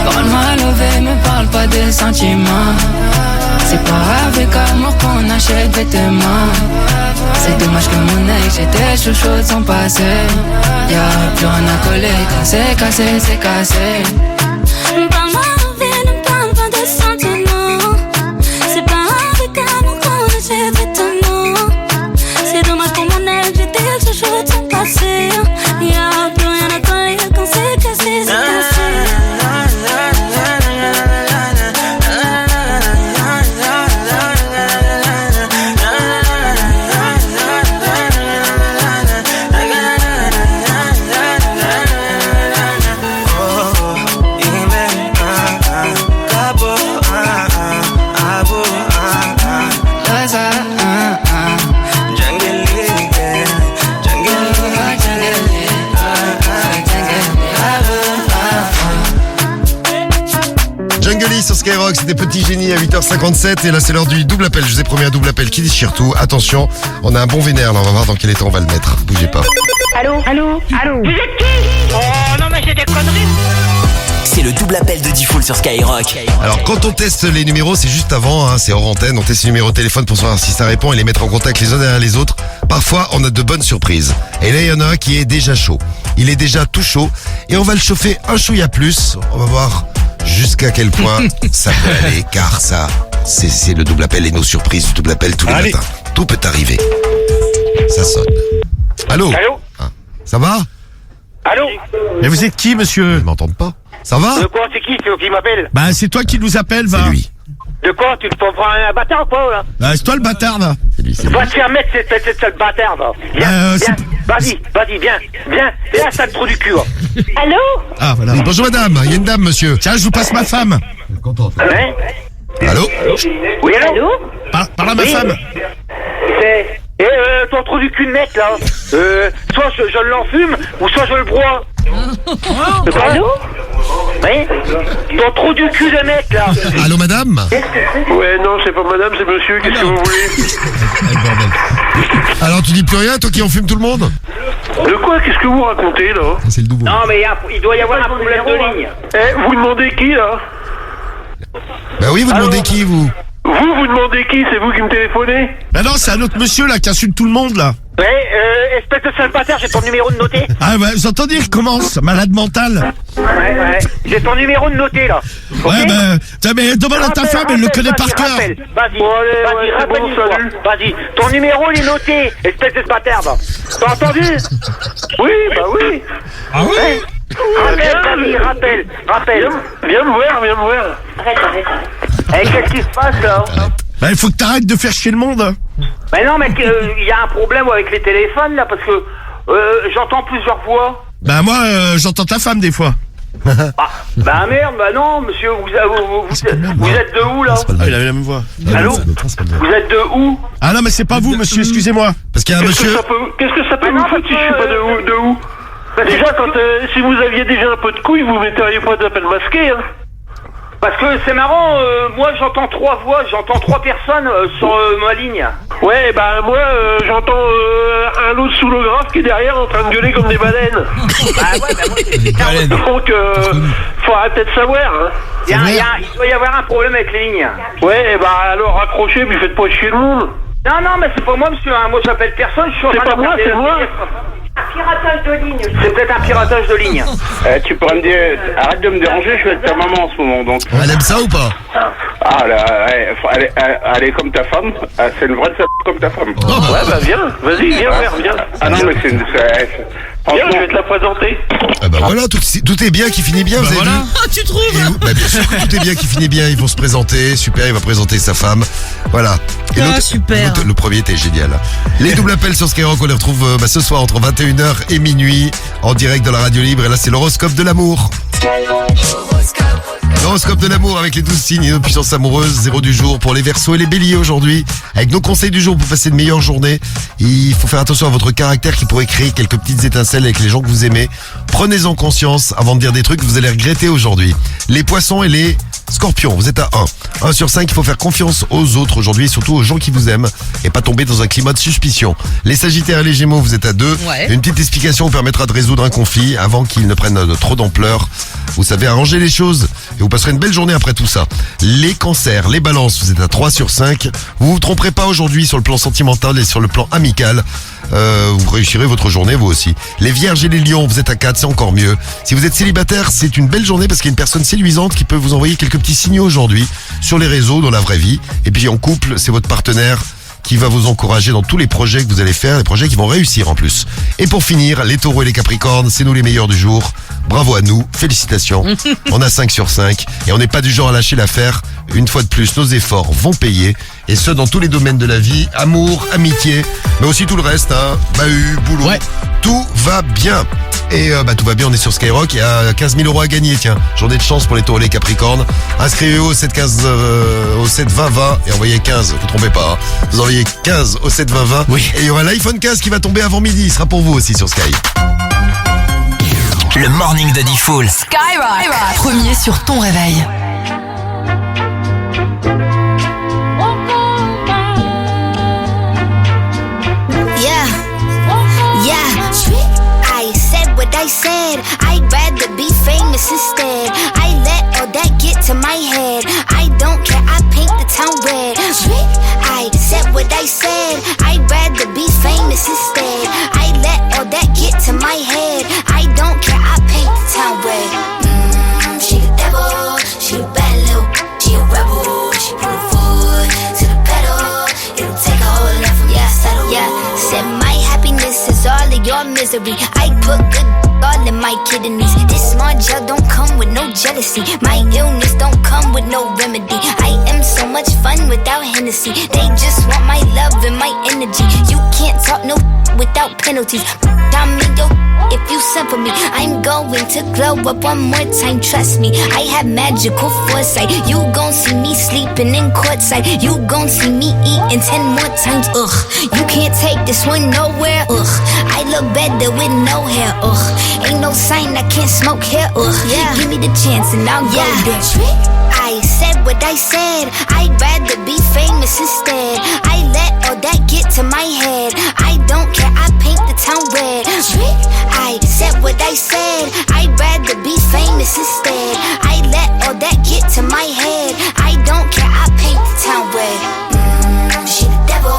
Speaker 19: Parle-moi levé, me parle pas de sentiments. C'est pas avec amour qu'on achète vêtements. C'est dommage que mon ex, j'étais chouchou de son passé. Y'a plus rien à coller quand c'est cassé, c'est cassé.
Speaker 14: Parle-moi levé, ne parle pas de sentiments. C'est pas avec amour qu'on achète vêtements. C'est dommage pour mon ex, j'étais chouchou de son passé. Y'a plus rien à coller quand c'est cassé, c'est cassé.
Speaker 4: 8h30 sur Skyrock, c'était Petit Génie à 8h57 et là c'est l'heure du double appel. Je vous ai promis un double appel qui déchire tout. Attention, on a un bon vénère là, on va voir dans quel état on va le mettre. Bougez pas.
Speaker 10: Allô? Vous êtes qui? Oh non mais c'est des conneries.
Speaker 3: C'est le double appel de Diffoul sur Skyrock.
Speaker 4: Alors quand on teste les numéros, c'est juste avant, hein, c'est hors antenne, on teste les numéros de téléphone pour savoir si ça répond et les mettre en contact les uns derrière les autres. Parfois on a de bonnes surprises. Et là il y en a un qui est déjà chaud. Il est déjà tout chaud et on va le chauffer un chouïa plus. On va voir jusqu'à quel point ça peut aller, car ça, c'est le double appel et nos surprises du double appel tous les matins. Tout peut arriver. Ça sonne. Allô? Ah, ça va?
Speaker 2: Allô?
Speaker 5: Mais vous êtes qui, monsieur?
Speaker 4: Ils m'entendent pas. Ça va?
Speaker 2: De quoi? C'est qui qui m'appelle?
Speaker 5: Bah, c'est toi qui nous appelle, va.
Speaker 4: C'est lui.
Speaker 2: De quoi? Tu te prends un bâtard ou pas, là?
Speaker 5: Bah, c'est toi le bâtard, va.
Speaker 4: C'est lui.
Speaker 2: Va te faire mettre cette bâtard, va. Vas-y, viens, sale trou du cul, va.
Speaker 10: Allô?
Speaker 5: Ah, voilà.
Speaker 4: Bonjour madame, il y a une dame monsieur.
Speaker 5: Tiens, je vous passe ma femme.
Speaker 2: Hein?
Speaker 4: Allô?
Speaker 2: Oui, allô?
Speaker 5: Parle à ma femme.
Speaker 2: C'est... ton trou du cul de mec, là. Soit je l'enfume, ou soit je le broie.
Speaker 10: Allô?
Speaker 2: Oui? Ton trou du cul de mec, là.
Speaker 4: Allô madame?
Speaker 22: Ouais, non, c'est pas madame, c'est monsieur, qu'est-ce que vous voulez?
Speaker 4: Alors tu dis plus rien, toi qui enfume tout le monde?
Speaker 22: De quoi? Qu'est-ce que vous racontez, là?
Speaker 4: C'est le double.
Speaker 2: Non, mais il doit y avoir un problème de ligne.
Speaker 22: Vous demandez qui, là?
Speaker 4: Bah oui, vous demandez qui, vous?
Speaker 22: Vous demandez qui? C'est vous qui me téléphonez?
Speaker 5: Bah non, c'est un autre monsieur, là, qui insulte tout le monde, là.
Speaker 2: Ouais, espèce de sale bâtard, j'ai ton numéro de noté.
Speaker 5: Ah, bah, vous entendez, il commence, malade mental.
Speaker 2: Ouais, j'ai ton numéro de noté, là.
Speaker 5: Ouais, bah, mais demande à ta femme, elle le connaît par cœur.
Speaker 2: Vas-y, rappelle-moi. Vas-y, ton numéro, il est noté, espèce de bâtard, va. T'as entendu?
Speaker 22: Oui, bah oui.
Speaker 5: Ah oui?
Speaker 2: Rappelle.
Speaker 22: Viens me voir.
Speaker 2: Arrête. Qu'est-ce qui se passe, là?
Speaker 5: Bah, il faut que t'arrêtes de faire chier le monde.
Speaker 2: Mais non, mais il y a un problème avec les téléphones, là, parce que j'entends plusieurs voix.
Speaker 5: Bah, moi, j'entends ta femme, des fois.
Speaker 2: Bah merde, bah non, monsieur, vous êtes de où, là?
Speaker 5: Ah, il avait la même voix.
Speaker 2: Allô? Vous êtes de où?
Speaker 5: Ah non, mais c'est pas vous, monsieur, excusez-moi.
Speaker 4: Parce qu'il y a un monsieur...
Speaker 22: Qu'est-ce que ça peut vous foutre si je suis pas de où? Bah déjà, si vous aviez déjà un peu de couilles, vous metteriez pas d'appel masqué, hein.
Speaker 2: Parce que c'est marrant, moi j'entends 3 voix, j'entends 3 personnes sur ma ligne.
Speaker 22: Ouais, bah moi j'entends un autre soulographe qui est derrière en train de gueuler comme des baleines.
Speaker 2: Ah ouais, bah moi c'est
Speaker 22: donc faudrait peut-être savoir, hein.
Speaker 2: Il doit y avoir un problème avec les lignes.
Speaker 22: Ouais, bah alors raccrochez puis faites pas chier le monde.
Speaker 2: Non, mais c'est pas moi, monsieur, hein. Moi j'appelle personne, je suis en train de...
Speaker 22: C'est pas moi, c'est moi.
Speaker 10: Un piratage de ligne.
Speaker 2: C'est peut-être un piratage de ligne.
Speaker 22: Tu pourrais me dire, arrête de me déranger, je suis avec ta maman en ce moment, donc.
Speaker 4: Elle aime ça ou pas?
Speaker 22: Ah là, elle est comme ta femme, c'est une vraie comme ta femme. Ouais, bah viens, vas-y, viens. Ah non, mais c'est viens, je vais te la présenter.
Speaker 4: Ah bah voilà, tout est bien qui finit bien, vous avez vu?
Speaker 6: Tu trouves?
Speaker 4: Bah bien sûr que tout est bien qui finit bien, ils vont se présenter, super, il va présenter sa femme, voilà. Et l'autre,
Speaker 6: super.
Speaker 4: Le premier était génial. Les doubles appels sur Skyrock, on les retrouve ce soir entre 21h et minuit, en direct dans la radio libre, et là c'est l'horoscope de l'amour. L'horoscope de l'amour avec les 12 signes et nos puissances amoureuses, 0 du jour pour les Verseaux et les Béliers aujourd'hui. Avec nos conseils du jour pour passer une meilleure journée, il faut faire attention à votre caractère qui pourrait créer quelques petites étincelles avec les gens que vous aimez. Prenez-en conscience avant de dire des trucs que vous allez regretter aujourd'hui. Les Poissons et les Scorpions, vous êtes à 1 sur 5, il faut faire confiance aux autres aujourd'hui et surtout aux gens qui vous aiment et pas tomber dans un climat de suspicion. Les Sagittaires et les Gémeaux, vous êtes à 2.
Speaker 6: Ouais.
Speaker 4: Une petite explication vous permettra de résoudre un conflit avant qu'il ne prenne trop d'ampleur. Vous savez arranger les choses et vous passerez une belle journée après tout ça. Les Cancers, les Balances, vous êtes à 3 sur 5. Vous vous tromperez pas aujourd'hui sur le plan sentimental et sur le plan amical. Vous réussirez votre journée vous aussi. Les Vierges et les Lions, vous êtes à 4, c'est encore mieux. Si vous êtes célibataire, c'est une belle journée parce qu'il y a une personne séduisante qui peut vous envoyer quelques petits signaux aujourd'hui sur les réseaux, dans la vraie vie. Et puis en couple, c'est votre partenaire qui va vous encourager dans tous les projets que vous allez faire, les projets qui vont réussir en plus. Et pour finir, les Taureaux et les Capricornes, c'est nous les meilleurs du jour. Bravo à nous, félicitations. On a 5 sur 5 et on n'est pas du genre à lâcher l'affaire. Une fois de plus, nos efforts vont payer. Et ce, dans tous les domaines de la vie. Amour, amitié, mais aussi tout le reste, hein. Bahut, boulot. Ouais. Tout va bien. Et tout va bien, on est sur Skyrock. Il y a 15 000 € à gagner, tiens. Journée de chance pour les Taureaux et les Capricornes. Inscrivez-vous au 7 20 20 et envoyez 15. Vous trompez pas, hein. Vous envoyez 15 au 7 20 20. Oui. Et il y aura l'iPhone 15 qui va tomber avant midi. Il sera pour vous aussi sur Sky.
Speaker 3: Le morning de Diffoul.
Speaker 7: Skyrock, premier sur ton réveil. said, I'd rather be famous instead. I let all that get to my head. I don't care, I paint the town red. I said what I said, I'd rather be famous instead. I let all that get to my head. I don't care, I paint the town red. She the devil, she a bad little, she a rebel. She put her foot to the pedal. It'll take a whole lot from me to settle. Yeah, said my happiness is all of your misery. I put good all in my kidneys. This small gel don't come with no jealousy. My illness don't come with no remedy. I am so much fun without Hennessy. They just want my love and my energy. You can't talk no without penalties. I'm in your if you send for me. I'm going to glow up one more time, trust me. I have magical foresight. You gon' see me sleeping in courtside. You gon' see me eating 10 more times. Ugh, you can't take this one nowhere. Ugh, I look better with no hair. Ugh, ain't no sign I can't smoke here. Ugh, yeah. Give me the chance and I'll go there. I said what I said. I'd rather be famous instead. I let all that get to my head. I don't care, I paint the town red. I said what I said. I'd rather be famous instead. I let all that get to my head. I don't care, I paint the town red. She the devil,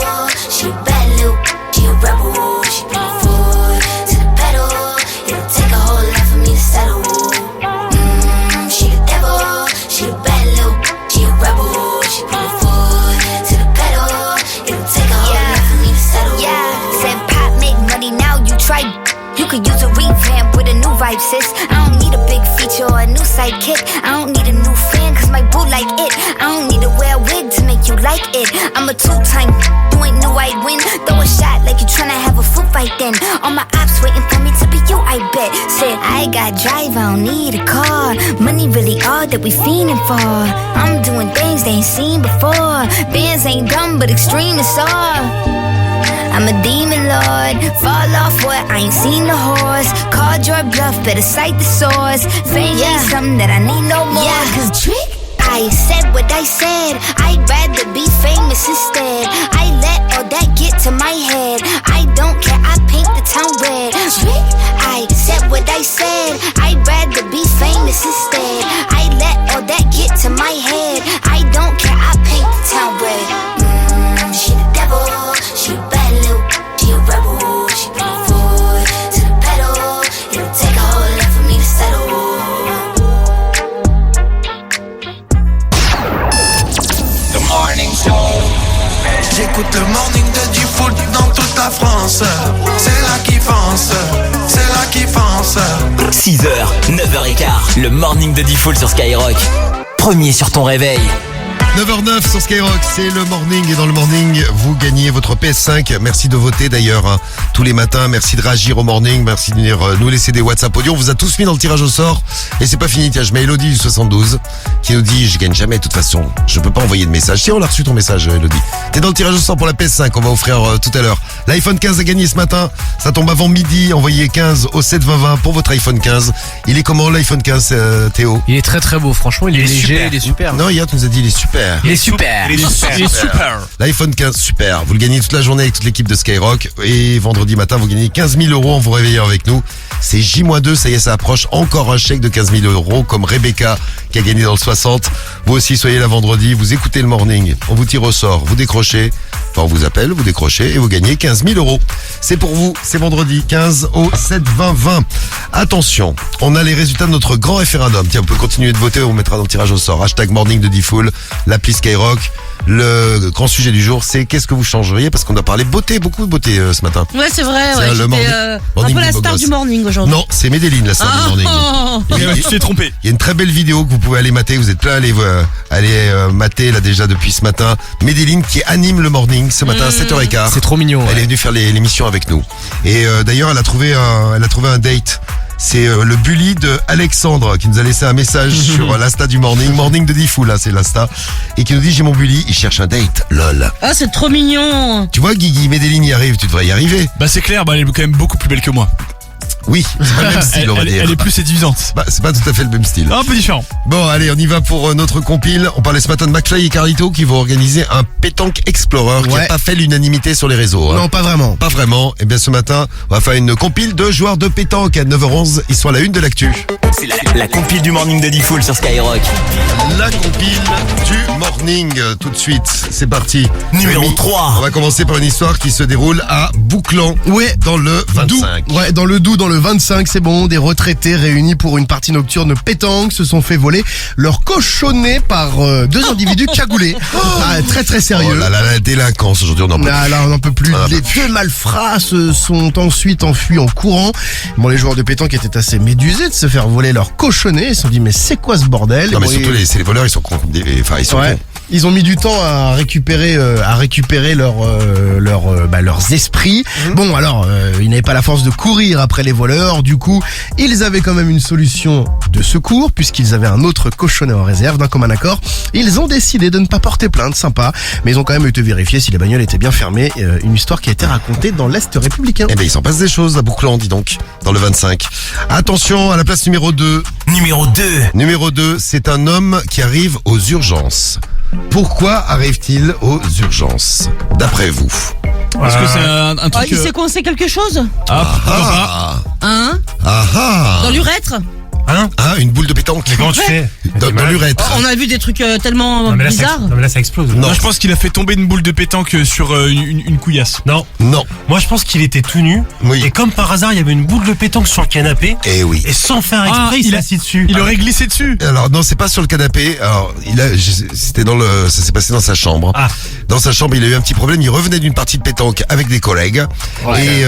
Speaker 7: she a bad little, she a rebel. She put her foot to the pedal. It'll take a whole lot for me to settle. She the devil, she a bad little, she a rebel. She put her foot to the pedal. It'll take a whole lot for me to settle. Yeah, said pop make money now. You try. You could use a revamp with a new vibe, sis. I don't need a big feature or a new sidekick. I don't need a new fan, cause my boo like it. I don't need to wear a wig to make you like it. I'm a two-time, you ain't knew I'd win. Throw a shot like you tryna have a foot fight then. All my ops waiting for me to be you, I bet. Said, I got drive, I don't need a car. Money really all that we fiending for. I'm doing things they ain't seen before. Bands ain't dumb, but extreme is all. I'm a demon lord, fall off what, I ain't seen the horse. Called your bluff, better cite the source. Fame ain't something that I need no more. Yeah, cause trick, I said what I said. I'd rather be famous instead. I let all that get to my head. I don't care, I paint the town red. Trick, I said what I said. I'd rather be famous instead. I let all that get to my head. I don't care, I paint the town red. She the devil, she a bad little, she a rebel. She put her foot to the pedal. It'll take a whole lot for me to settle.
Speaker 11: The Morning Show. J'écoute le morning de Diffoul dans toute la France. C'est là qui fonce, c'est là qui fonce.
Speaker 3: 6h, 9h15, le morning de Diffoul sur Skyrock. Premier sur ton réveil.
Speaker 4: 9h09 sur Skyrock, c'est le morning et dans le morning, vous gagnez votre PS5. Merci de voter d'ailleurs hein, tous les matins. Merci de réagir au morning. Merci de venir nous laisser des WhatsApp audio. On vous a tous mis dans le tirage au sort et c'est pas fini. Tiens, je mets Elodie du 72 qui nous dit je gagne jamais de toute façon. Je peux pas envoyer de message. Si on l'a reçu ton message, Elodie. T'es dans le tirage au sort pour la PS5. On va offrir tout à l'heure. L'iPhone 15 a gagné ce matin. Ça tombe avant midi. Envoyez 15 au 7 20 20 pour votre iPhone 15. Il est comment l'iPhone 15, Théo?
Speaker 9: Il est très très beau. Franchement, il est léger,
Speaker 1: super.
Speaker 9: il est super.
Speaker 4: Non, hier tu nous as dit il est super.
Speaker 9: Il est super.
Speaker 1: Il est super.
Speaker 4: L'iPhone 15, super. Vous le gagnez toute la journée avec toute l'équipe de Skyrock. Et vendredi matin, vous gagnez 15 000 € en vous réveillant avec nous. C'est J-2, ça y est, ça approche. Encore un chèque de 15 000 € comme Rebecca qui a gagné dans le 60. Vous aussi, soyez là vendredi. Vous écoutez le morning. On vous tire au sort. Vous décrochez. Enfin, on vous appelle, vous décrochez et vous gagnez 15 000 €. C'est pour vous. C'est vendredi 15 au 7 20 20. Attention, on a les résultats de notre grand référendum. Tiens, on peut continuer de voter. On mettra dans le tirage au sort. Hashtag morning de Diffoul, l'appli Skyrock. Le grand sujet du jour, c'est qu'est-ce que vous changeriez? Parce qu'on a parlé beauté, beaucoup de beauté ce matin.
Speaker 6: Ouais, c'est vrai.
Speaker 4: C'est
Speaker 6: Ouais,
Speaker 4: le
Speaker 6: j'étais
Speaker 4: morning
Speaker 6: un peu la star du morning aujourd'hui.
Speaker 4: Non, c'est Medellin la star du morning.
Speaker 1: Tu t'es trompé.
Speaker 4: Il y a une très belle vidéo que vous pouvez aller mater. Vous êtes plein à aller mater là déjà depuis ce matin. Medellin qui anime le morning ce matin à 7h15.
Speaker 9: C'est trop mignon.
Speaker 4: Elle est venue faire l'émission avec nous. Et d'ailleurs, elle a trouvé un date. C'est le bully de Alexandre qui nous a laissé un message sur l'Insta du morning de Diffoul, là c'est l'Insta, et qui nous dit j'ai mon bully, il cherche un date, lol.
Speaker 6: Ah, c'est trop mignon.
Speaker 4: Tu vois, Guigui, Medellin y arrive, tu devrais y arriver.
Speaker 1: Bah c'est clair, bah elle est quand même beaucoup plus belle que moi.
Speaker 4: Oui, c'est pas le même style, on va dire.
Speaker 1: Elle est plus séduisante.
Speaker 4: Bah, c'est pas tout à fait le même style.
Speaker 1: Un peu différent.
Speaker 4: Bon, allez, on y va pour notre compile. On parlait ce matin de McFly et Carlito qui vont organiser un pétanque Explorer qui n'a pas fait l'unanimité sur les réseaux.
Speaker 5: Non, pas vraiment.
Speaker 4: Pas vraiment. Et bien ce matin, on va faire une compile de joueurs de pétanque à 9h11. Ils sont à la une de l'actu.
Speaker 3: C'est la compile du morning de Diffoul sur Skyrock.
Speaker 4: La compile du morning, tout de suite. C'est parti.
Speaker 3: Numéro 3.
Speaker 4: On va commencer par une histoire qui se déroule à Bouclan.
Speaker 5: Ouais.
Speaker 4: Dans le 25.
Speaker 5: Ouais, dans le Doubs, dans le 25, c'est bon. Des retraités réunis pour une partie nocturne pétanque se sont fait voler leur cochonnet par deux individus cagoulés. Très très sérieux.
Speaker 4: Oh là là, la délinquance aujourd'hui, on n'en peut plus.
Speaker 5: Là, on n'en peut plus. Les deux malfrats se sont ensuite enfuis en courant. Bon, les joueurs de pétanque étaient assez médusés de se faire voler leur cochonnet. Ils se sont dit, mais c'est quoi ce bordel?
Speaker 4: Non, mais surtout, c'est les voleurs, ils sont cons. Enfin, ils sont cons.
Speaker 5: Ils ont mis du temps à récupérer leurs esprits. Bon, alors, ils n'avaient pas la force de courir après les voleurs. Du coup, ils avaient quand même une solution de secours puisqu'ils avaient un autre cochonnet en réserve. D'un commun accord, ils ont décidé de ne pas porter plainte, sympa. Mais ils ont quand même été vérifier si les bagnoles étaient bien fermées. Une histoire qui a été racontée dans l'Est républicain.
Speaker 4: Eh ben, il s'en passe des choses à Bouclan, dis donc, dans le 25. Attention à la place numéro 2.
Speaker 3: Numéro 2.
Speaker 4: Numéro 2, c'est un homme qui arrive aux urgences. Pourquoi arrive-t-il aux urgences, d'après vous?
Speaker 1: Est-ce que c'est un truc...
Speaker 6: il s'est coincé quelque chose? Hein?
Speaker 4: Ah.
Speaker 6: Dans l'urètre?
Speaker 4: Une boule de pétanque.
Speaker 8: Comment tu fais?
Speaker 4: Dans l'urètre.
Speaker 6: On a vu des trucs tellement bizarres.
Speaker 8: Non mais là ça explose.
Speaker 1: Non, je pense qu'il a fait tomber une boule de pétanque sur une couillasse.
Speaker 8: Non. Moi je pense qu'il était tout nu.
Speaker 4: Oui.
Speaker 8: Et comme par hasard il y avait une boule de pétanque sur le canapé.
Speaker 4: Et oui.
Speaker 8: Et sans faire exprès il s'est assis dessus.
Speaker 1: Il aurait glissé dessus.
Speaker 4: Alors non, c'est pas sur le canapé. Alors ça s'est passé dans sa chambre. Dans sa chambre, il a eu un petit problème. Il revenait d'une partie de pétanque avec des collègues. Ouais.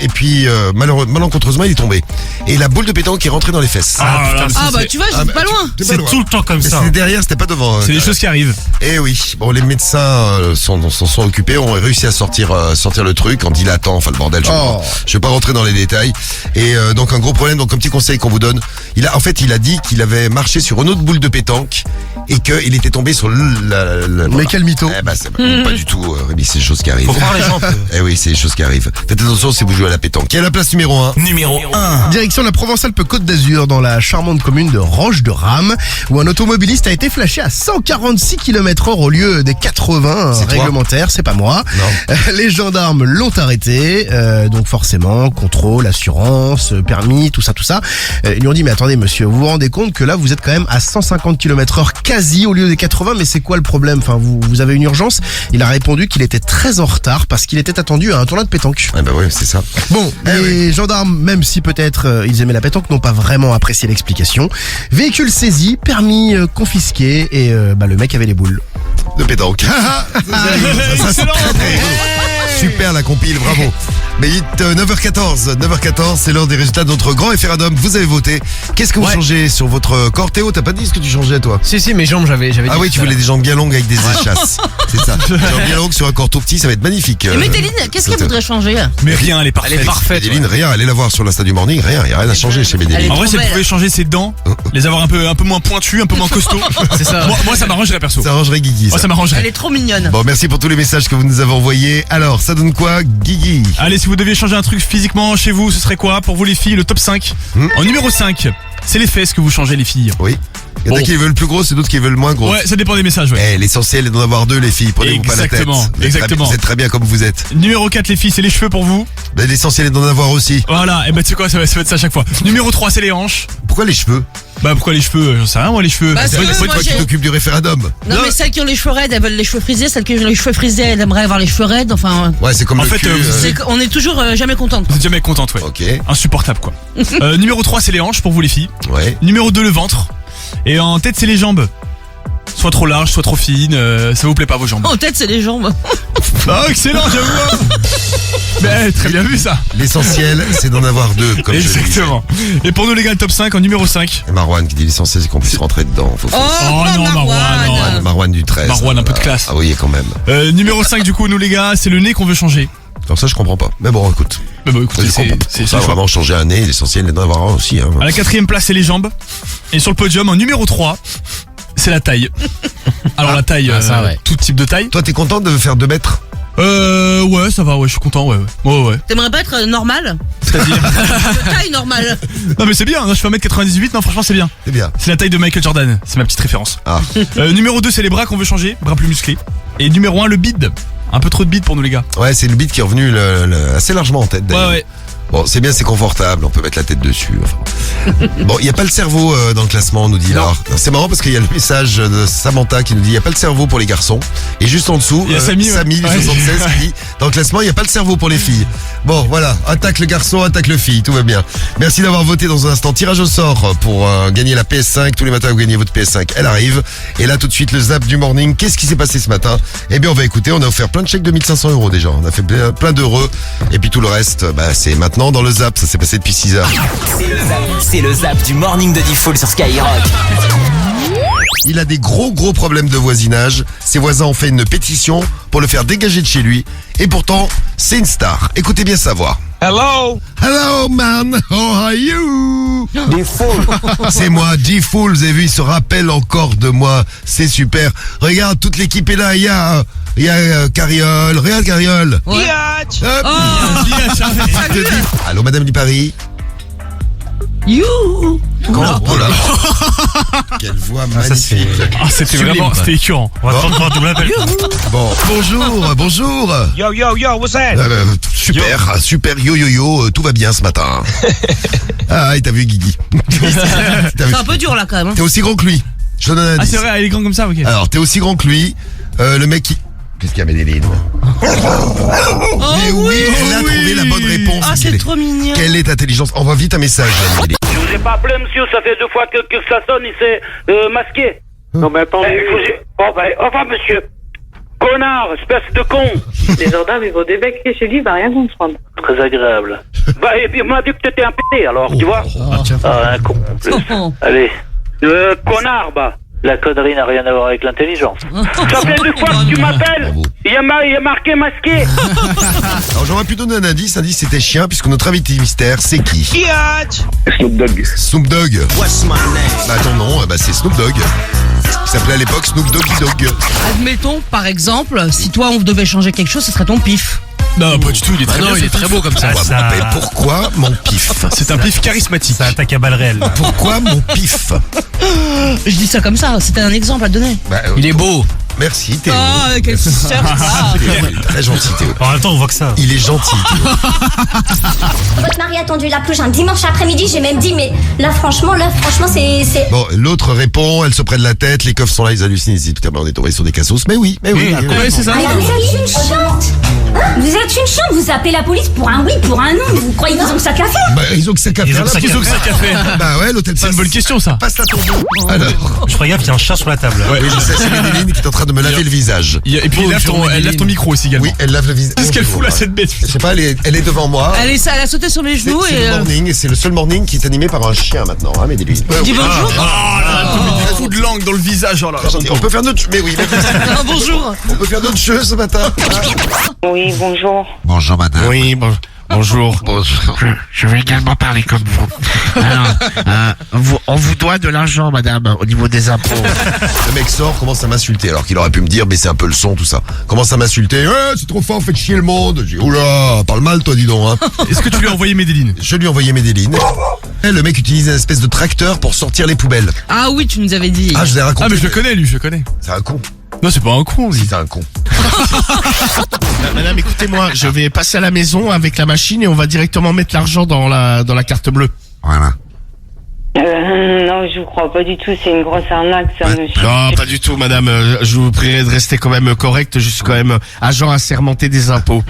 Speaker 4: Et puis malencontreusement il est tombé. Et la boule de pétanque est rentrée dans les fesses.
Speaker 6: Tu vois, j'étais pas loin.
Speaker 8: C'est tout le temps comme ça.
Speaker 4: C'était derrière, c'était pas devant.
Speaker 1: C'est des choses qui arrivent.
Speaker 4: Eh oui. Bon, les médecins s'en sont occupés, ont réussi à sortir le truc en dilatant, enfin le bordel. Je vais pas rentrer dans les détails. Et donc un gros problème. Donc un petit conseil qu'on vous donne. Il a dit qu'il avait marché sur une autre boule de pétanque et qu'il était tombé sur
Speaker 5: Mais quel mytho.
Speaker 4: C'est pas du tout, Rémi, c'est des choses qui arrivent.
Speaker 8: Faut voir les gens.
Speaker 4: Eh oui, c'est des choses qui arrivent. Faites attention si vous jouez à la pétanque. Qui est à la place numéro 1?
Speaker 3: Numéro 1.
Speaker 5: Direction la Provence-Alpes-Côte d'Azur, dans la charmante commune de Roche-de-Rame, où un automobiliste a été flashé à 146 km/h au lieu des 80 réglementaires. C'est pas moi.
Speaker 4: Non.
Speaker 5: Les gendarmes l'ont arrêté, donc forcément, contrôle, assurance, permis, tout ça. Ils lui ont dit, mais attendez monsieur, vous vous rendez compte que là vous êtes quand même à 150 km/h quasi au lieu des 80, mais c'est quoi le problème? Enfin, vous avez une urgence? Il a répondu qu'il était très en retard parce qu'il était attendu à un tournoi de pétanque.
Speaker 4: Ah bah oui, c'est ça.
Speaker 5: Bon, les gendarmes, même si peut-être ils aimaient la pétanque, n'ont pas vraiment apprécié l'explication. Véhicule saisi, permis confisqué et le mec avait les boules
Speaker 4: de pétanque. Ça, c'est très, très super la compile, bravo. Mais 9h14, c'est l'heure des résultats de notre grand référendum. Vous avez voté. Qu'est-ce que vous changez sur votre corps? Théo, t'as pas dit ce que tu changeais toi?
Speaker 9: Si, mes jambes, j'avais dit.
Speaker 4: Ah oui, tu voulais des jambes bien longues avec des échasses. C'est ça. Des jambes bien longues sur un corps tout petit, ça va être magnifique.
Speaker 6: Et Météline, qu'est-ce qu'elle voudrait changer?
Speaker 1: Mais rien, elle est parfaite.
Speaker 9: Elle est parfaite.
Speaker 4: Météline, rien, allez la voir sur l'Insta du Morning, rien, il y a rien à changer chez Météline.
Speaker 1: En vrai, si elle pouvait changer ses dents, les avoir un peu moins pointues, un peu moins costauds. C'est ça. Moi, ça m'arrangerait perso.
Speaker 4: Ça arrangerait Guigui.
Speaker 1: Moi, ça m'arrangerait.
Speaker 6: Elle est trop mignonne.
Speaker 4: Bon, merci pour tous les messages que vous nous avez envoyés. Alors, ça donne quoi, Guigui?
Speaker 1: Allez, si vous deviez changer un truc physiquement chez vous, ce serait quoi pour vous les filles? Le top 5. En numéro 5, c'est les fesses que vous changez les filles.
Speaker 4: Oui. Il y en a qui veulent le plus gros, c'est d'autres qui veulent le moins gros.
Speaker 1: Ouais, ça dépend des messages. Ouais.
Speaker 4: L'essentiel est d'en avoir deux, les filles. Prenez-vous pas la tête.
Speaker 1: Exactement.
Speaker 4: Vous êtes très bien comme vous êtes.
Speaker 1: Numéro 4, les filles, c'est les cheveux pour vous.
Speaker 4: L'essentiel est d'en avoir aussi.
Speaker 1: Voilà, et tu sais quoi, ça va être ça à chaque fois. Numéro 3, c'est les hanches.
Speaker 4: Pourquoi les cheveux?
Speaker 1: Pourquoi les cheveux? J'en sais rien, moi, les cheveux.
Speaker 4: C'est toi qui t'occupes du référendum.
Speaker 6: Non, mais celles qui ont les cheveux raides, elles veulent les cheveux frisés. Celles qui ont les cheveux frisés, elles aimeraient avoir les cheveux raides. Enfin.
Speaker 4: Ouais, c'est comme
Speaker 1: en fait,
Speaker 6: on est toujours jamais contente.
Speaker 1: Vous êtes jamais contente, ouais.
Speaker 4: Ok.
Speaker 1: Insupportable, quoi. Numéro 3, c'est les hanches pour vous, les filles.
Speaker 4: Ouais.
Speaker 1: Numéro 2, le ventre. Et en tête, c'est les jambes. Soit trop large, soit trop fine, ça vous plaît pas vos jambes?
Speaker 6: En tête, c'est les jambes.
Speaker 1: Ah, excellent, j'avoue. Mais très bien vu ça.
Speaker 4: L'essentiel, c'est d'en avoir deux, comme
Speaker 1: exactement. Et pour nous les gars, le top 5 en numéro 5.
Speaker 4: Et Marwan qui dit l'essentiel, c'est qu'on puisse rentrer dedans.
Speaker 1: Non, Marwan.
Speaker 4: Marwan du 13.
Speaker 1: Marwan, un peu de classe.
Speaker 4: Ah oui, quand même.
Speaker 1: Numéro 5 du coup, nous les gars, c'est le nez qu'on veut changer.
Speaker 4: Alors ça, je comprends pas. Mais bon, écoute. C'est ça, vraiment changer un nez, l'essentiel est d'en avoir un aussi. Hein.
Speaker 1: À la 4e place, c'est les jambes. Et sur le podium, en numéro 3, c'est la taille. Alors la taille, tout type de taille.
Speaker 4: Toi, t'es content de faire 2 mètres?
Speaker 1: Ouais, ça va, ouais, je suis content, ouais.
Speaker 6: T'aimerais pas être normal?
Speaker 1: C'est-à-dire
Speaker 6: De taille normale.
Speaker 1: Non mais c'est bien, je fais 1m98, non franchement c'est bien.
Speaker 4: C'est bien.
Speaker 1: C'est la taille de Michael Jordan, c'est ma petite référence.
Speaker 4: Ah.
Speaker 1: Numéro 2 c'est les bras qu'on veut changer, bras plus musclés. Et numéro 1 le bide. Un peu trop de bide pour nous les gars.
Speaker 4: Ouais, c'est le bide qui est revenu assez largement en tête d'ailleurs.
Speaker 1: Ouais.
Speaker 4: Bon, c'est bien, c'est confortable, on peut mettre la tête dessus. Enfin. Bon, il n'y a pas le cerveau dans le classement, on nous dit là. C'est marrant parce qu'il y a le message de Samantha qui nous dit il n'y a pas le cerveau pour les garçons. Et juste en dessous,
Speaker 1: il y a Samy,
Speaker 4: Samy du 76 qui dit dans le classement, il n'y a pas le cerveau pour les filles. Bon, voilà, attaque le garçon, attaque le fille, tout va bien. Merci d'avoir voté dans un instant. Tirage au sort pour gagner la PS5. Tous les matins, vous gagnez votre PS5, elle arrive. Et là, tout de suite, le zap du morning. Qu'est-ce qui s'est passé ce matin? Eh bien, on va écouter, on a offert plein de chèques de 1500 € déjà. On a fait plein d'heureux. Et puis tout le reste, c'est maintenant dans le zap. Ça s'est passé depuis 6 heures.
Speaker 3: C'est le zap du morning de Diffoul sur Skyrock.
Speaker 4: Il a des gros problèmes de voisinage. Ses voisins ont fait une pétition pour le faire dégager de chez lui. Et pourtant, c'est une star. Écoutez bien sa voix.
Speaker 12: Hello
Speaker 4: man, how are you?
Speaker 12: Diffoul.
Speaker 4: C'est moi, Diffoul, vous avez vu, il se rappelle encore de moi. C'est super. Regarde, toute l'équipe est là. Il y a Carriole. Regarde Carriole.
Speaker 6: Ouais.
Speaker 4: Hop. Allô, Madame du Paris.
Speaker 6: You.
Speaker 4: Oh là. Quelle voix magnifique.
Speaker 1: C'était vraiment, c'était écœurant.
Speaker 8: On va prendre un double appel.
Speaker 4: Bon, bonjour.
Speaker 12: Yo, what's that?
Speaker 4: Super, yo, tout va bien ce matin. Ah, et t'as vu Guigui.
Speaker 6: C'est un peu dur là quand même.
Speaker 4: T'es aussi grand que lui. Je te donne un indice.
Speaker 1: Ah c'est vrai, il est grand comme ça, ok.
Speaker 4: Alors, t'es aussi grand que lui. Le mec qui... Qu'est-ce qu'il y a, Médéline? Mais oui, elle a trouvé la bonne réponse.
Speaker 6: Ah, c'est trop mignon.
Speaker 4: Quelle est intelligence? Envoie vite un message, Médéline.
Speaker 2: Je vous ai pas appelé, monsieur, ça fait 2 fois que ça sonne, il s'est masqué.
Speaker 12: Non, mais attendez.
Speaker 2: Au revoir, monsieur. Connard, espèce de con.
Speaker 16: Les gendarmes, ils vont débarquer chez lui, il va rien comprendre.
Speaker 2: Très agréable. Bah, et puis, il m'a dit que t'étais un pété, alors, tu vois. Un con, en plus. Allez. Connard, bah. La connerie n'a rien à voir avec l'intelligence. Ça fait 2 fois que tu m'appelles. Il y a marqué masqué.
Speaker 4: Alors j'aurais pu donner un indice. L'indice c'était chien, puisque notre invité mystère, c'est qui?
Speaker 22: Snoop Dogg.
Speaker 4: Snoop Dogg. Bah ton nom, c'est Snoop Dogg. Il s'appelait à l'époque Snoop Doggy Dogg.
Speaker 6: Admettons, par exemple, si toi on devait changer quelque chose, ce serait ton pif.
Speaker 1: Non, pas du tout, il est très bien.
Speaker 9: Il est très beau comme ça.
Speaker 4: Mais pourquoi mon pif?
Speaker 1: C'est un pif charismatique.
Speaker 8: Ça attaque à balles réelles.
Speaker 4: Pourquoi mon pif?
Speaker 6: Je dis ça comme ça, c'était un exemple à donner.
Speaker 9: Il est beau.
Speaker 4: Merci Théo.
Speaker 6: Ah, quelle sœur ça.
Speaker 4: Très gentil Théo.
Speaker 8: En même temps, on voit que ça.
Speaker 4: Il est gentil Théo.
Speaker 14: Votre mari a tendu la pelouse un dimanche après-midi, j'ai même dit, mais là franchement, c'est...
Speaker 4: Bon, l'autre répond, elle se prenne la tête, les coffres sont là, ils hallucinent, ils disent putain, on est tombé sur des cassos. Mais oui.
Speaker 1: Ouais, c'est ça.
Speaker 14: Ah, vous êtes une chante. Vous êtes une chante, vous appelez la police pour un oui, pour un non, vous croyez qu'ils ont que ça qu'à faire?
Speaker 4: Bah, ils ont que ça qu'à faire.
Speaker 1: Ils ont que ça qu'à faire.
Speaker 4: Bah ouais, l'hôtel
Speaker 1: C'est une bonne question ça.
Speaker 4: passe la tournée. Alors.
Speaker 8: Je ferais gaffe, il y a un chat sur la table.
Speaker 4: Oui, je sais, c'est Médéline qui est en train de me laver le visage.
Speaker 1: Et puis elle lave ton micro aussi également.
Speaker 4: Oui, elle lave le visage.
Speaker 1: Qu'est-ce qu'elle fout là cette bête?
Speaker 4: Je sais pas, elle est devant moi.
Speaker 6: Elle a sauté sur mes genoux
Speaker 4: C'est
Speaker 6: et...
Speaker 4: le morning, et c'est le seul morning qui est animé par un chien maintenant, hein, Médéline.
Speaker 6: Dis bonjour.
Speaker 1: Un coup de langue dans le visage. Oh là.
Speaker 4: On peut faire notre... Mais oui,
Speaker 6: Bonjour.
Speaker 4: on peut faire d'autres choses ce matin.
Speaker 10: Oui, bonjour.
Speaker 4: Bonjour madame.
Speaker 5: Oui, bonjour.
Speaker 12: Je vais également parler comme vous. Alors, on vous doit de l'argent, madame, au niveau des impôts.
Speaker 4: Le mec sort, commence à m'insulter, alors qu'il aurait pu me dire, mais c'est un peu le son, tout ça. Commence à m'insulter, c'est trop fort, faites chier le monde. Je dis, oula, parle mal toi, dis donc. Hein.
Speaker 1: Est-ce que tu lui as envoyé Médéline?
Speaker 4: Je lui ai envoyé Médéline. Le mec utilise une espèce de tracteur pour sortir les poubelles.
Speaker 6: Ah oui, tu nous avais dit.
Speaker 4: Ah, je l'ai raconté.
Speaker 1: Ah mais je le connais lui, je le connais.
Speaker 4: C'est un con.
Speaker 1: Non, c'est pas un con, lui.
Speaker 4: Si, c'est un con.
Speaker 5: Madame, écoutez-moi, je vais passer à la maison avec la machine et on va directement mettre l'argent dans la carte bleue.
Speaker 4: Voilà.
Speaker 10: Non, je vous crois pas du tout, c'est une grosse arnaque, ça, monsieur.
Speaker 5: Non, pas du tout, madame. Je vous prierai de rester quand même correct. Je suis quand même agent assermenté des impôts.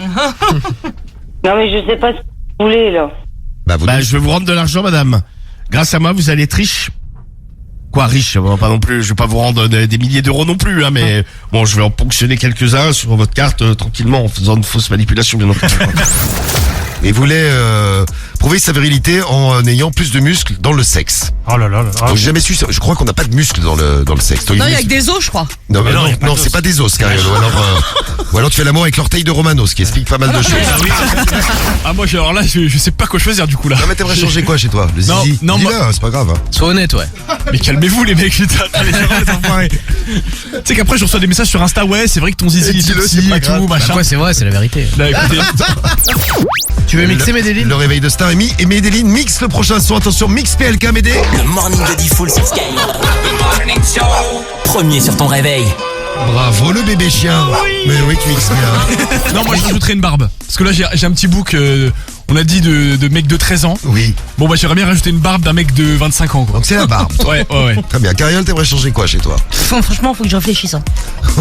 Speaker 10: Non, mais je sais pas ce que vous voulez, là.
Speaker 5: Je vais vous rendre de l'argent, madame. Grâce à moi, vous allez être riche. Quoi, riche? Bon, pas non plus. Je vais pas vous rendre des milliers d'euros non plus, hein, mais bon, je vais en ponctionner quelques-uns sur votre carte tranquillement en faisant une fausse manipulation, bien entendu.
Speaker 4: Il voulait prouver sa virilité en ayant plus de muscles dans le sexe.
Speaker 8: Oh là là là.
Speaker 4: Donc, j'ai jamais su ça. Je crois qu'on n'a pas de muscles dans le sexe.
Speaker 6: Non, il y a que des os, je crois.
Speaker 4: Non, non, c'est pas des os, Carriole. Ou alors tu fais l'amour avec l'orteil de Romano, ce qui explique pas mal de choses.
Speaker 1: Ah, moi moi, alors là, je sais pas quoi choisir du coup là.
Speaker 4: Non, mais t'aimerais changer quoi chez toi? Le
Speaker 1: Non,
Speaker 4: zizi?
Speaker 1: non,
Speaker 4: Dis-le,
Speaker 1: moi-
Speaker 4: hein, c'est pas grave. Hein.
Speaker 9: Sois honnête, ouais.
Speaker 1: Mais calmez-vous les mecs, putain, allez, les enfoirés. Tu sais qu'après, je reçois des messages sur Insta, ouais, c'est vrai que ton zizi il est
Speaker 4: Dis-le,
Speaker 1: petit
Speaker 4: c'est pas
Speaker 1: et
Speaker 4: grave.
Speaker 1: tout, machin.
Speaker 9: Quoi, c'est vrai, c'est la vérité.
Speaker 1: Là, écoutez,
Speaker 9: Tu veux mixer Medellin?
Speaker 4: Le réveil de Star et Medellin mixe le prochain son. Attention, mix PLK Médé.
Speaker 3: Le morning de Diffoul sur Skyrock. Premier sur ton réveil.
Speaker 4: Bravo le bébé chien. Mais oui, tu mixes bien.
Speaker 1: non, moi je rajouterais une barbe. Parce que là, j'ai un petit book, on a dit de mec de 13 ans.
Speaker 4: Oui.
Speaker 1: Bon, bah, j'aimerais bien rajouter une barbe d'un mec de 25 ans, quoi.
Speaker 4: Donc c'est la barbe.
Speaker 1: Ouais.
Speaker 4: Très bien. Cariole, t'aimerais changer quoi chez toi?
Speaker 6: Franchement, faut que je réfléchisse. Hein.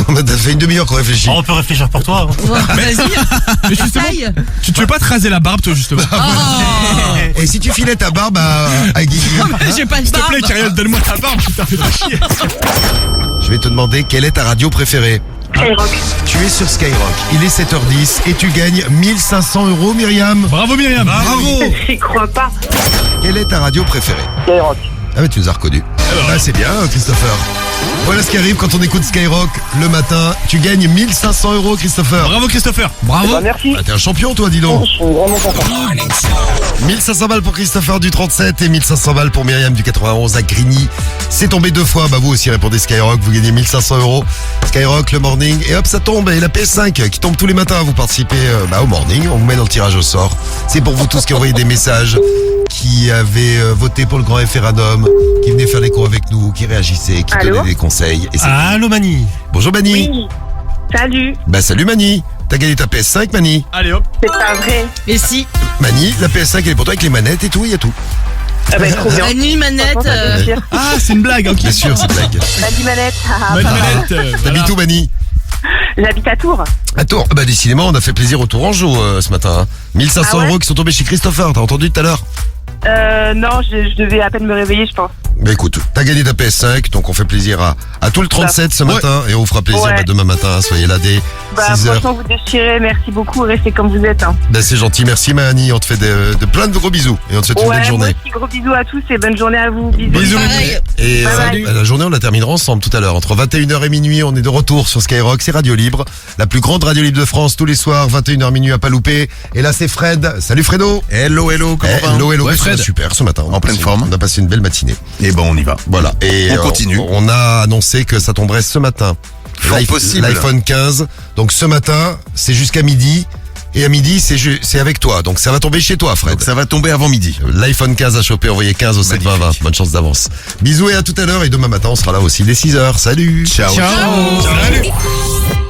Speaker 4: On a fait une demi-heure qu'on réfléchit.
Speaker 8: On peut réfléchir pour toi. Hein.
Speaker 6: Vas-y.
Speaker 1: Mais justement,
Speaker 6: Essaye.
Speaker 1: tu veux pas te raser la barbe, toi, justement?
Speaker 4: Et si tu filais ta barbe à Guigui?
Speaker 6: J'ai pas de
Speaker 1: S'il te
Speaker 6: barbe.
Speaker 1: plaît, Cariole, donne-moi ta barbe, putain, fais pas chier.
Speaker 4: Je vais te demander quelle est ta radio préférée.
Speaker 10: Skyrock.
Speaker 4: Tu es sur Skyrock. Il est 7h10 et tu gagnes 1500 €, Myriam.
Speaker 1: Bravo, Myriam.
Speaker 4: Bravo.
Speaker 10: J'y crois pas.
Speaker 4: Quelle est ta radio préférée?
Speaker 10: Skyrock.
Speaker 4: Ah mais tu nous as reconnus. Bah c'est bien, Christopher. Voilà ce qui arrive quand on écoute Skyrock le matin. Tu gagnes 1500 €, Christopher.
Speaker 1: Bravo, Christopher.
Speaker 9: Bravo.
Speaker 10: Merci.
Speaker 4: Ah, t'es un champion toi, dis donc.
Speaker 10: Je suis vraiment content.
Speaker 4: 1500 balles pour Christopher du 37 et 1500 balles pour Myriam du 91 à Grigny. C'est tombé 2 fois. Bah vous aussi répondez Skyrock, vous gagnez 1500 €. Skyrock le morning et hop ça tombe. Et la PS5 qui tombe tous les matins. Vous participez au morning. On vous met dans le tirage au sort. C'est pour vous tous qui envoyez des messages, qui avez voté pour le grand référendum, qui venaient faire l'écho avec nous, qui réagissaient, qui
Speaker 10: Allô
Speaker 4: donnaient des conseils. Et c'est-
Speaker 8: Allô Mani.
Speaker 4: Bonjour Mani.
Speaker 10: Oui. Salut.
Speaker 4: Bah salut Mani. T'as gagné ta PS5 Mani.
Speaker 1: Allez, hop.
Speaker 10: C'est pas vrai.
Speaker 6: Et si
Speaker 4: Mani, la PS5 elle est pour toi avec les manettes et tout, il y a tout.
Speaker 10: Ah bah trop bien.
Speaker 6: la nuit manette.
Speaker 10: Franchement, ça fait plaisir.
Speaker 1: Ah, c'est une blague, ok.
Speaker 4: Bien sûr, c'est blague.
Speaker 10: Mani Manette.
Speaker 1: Bonne manette, voilà.
Speaker 4: T'habites où Mani?
Speaker 10: J'habite à Tours.
Speaker 4: À Tours. Bah décidément, on a fait plaisir au Tourangeau ce matin. Hein. 1500
Speaker 10: Ah ouais
Speaker 4: € qui sont tombés chez Christopher, t'as entendu tout à l'heure?
Speaker 10: Non, je devais à peine me réveiller, je pense.
Speaker 4: Bah écoute, t'as gagné ta PS5, donc on fait plaisir à tout le 37 ce matin et on vous fera plaisir
Speaker 10: Ouais.
Speaker 4: demain matin, soyez là dès
Speaker 10: Bah
Speaker 4: 6h.
Speaker 10: franchement, vous déchirez. Merci beaucoup. Restez comme vous êtes. Hein.
Speaker 4: Bah c'est gentil, merci Mani, on te fait de plein de gros bisous et on te souhaite une belle
Speaker 10: Moi
Speaker 4: journée.
Speaker 10: aussi, gros bisous à tous et bonne journée à vous. Bisous.
Speaker 1: Bisous.
Speaker 6: Pareil.
Speaker 4: Et
Speaker 10: Bye bye.
Speaker 4: la journée on la terminera ensemble tout à l'heure. Entre 21h et minuit, on est de retour sur Skyrock, c'est Radio Libre, la plus grande radio libre de France tous les soirs, 21h minuit à pas louper. Et là c'est Fred. Salut Fredo.
Speaker 5: Hello, comment va?
Speaker 4: Hello,
Speaker 5: Ouais,
Speaker 4: ça va
Speaker 5: Fred.
Speaker 4: super ce matin.
Speaker 5: En pleine forme.
Speaker 4: On a passé une belle matinée.
Speaker 5: Et bon, on y va.
Speaker 4: Voilà. Et
Speaker 5: On continue.
Speaker 4: On a annoncé que ça tomberait ce matin.
Speaker 5: Fort possible.
Speaker 4: L'iPhone 15. Donc ce matin, c'est jusqu'à midi. Et à midi, c'est avec toi. Donc ça va tomber chez toi, Fred.
Speaker 5: Donc ça va tomber avant midi.
Speaker 4: L'iPhone 15 à choper, envoyez 15 au 7 20 20. Bonne chance d'avance. Bisous et à tout à l'heure. Et demain matin, on sera là aussi dès 6h. Salut.
Speaker 5: Ciao.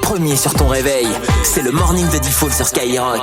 Speaker 3: Premier sur ton réveil. C'est le morning de Diffoul sur Skyrock.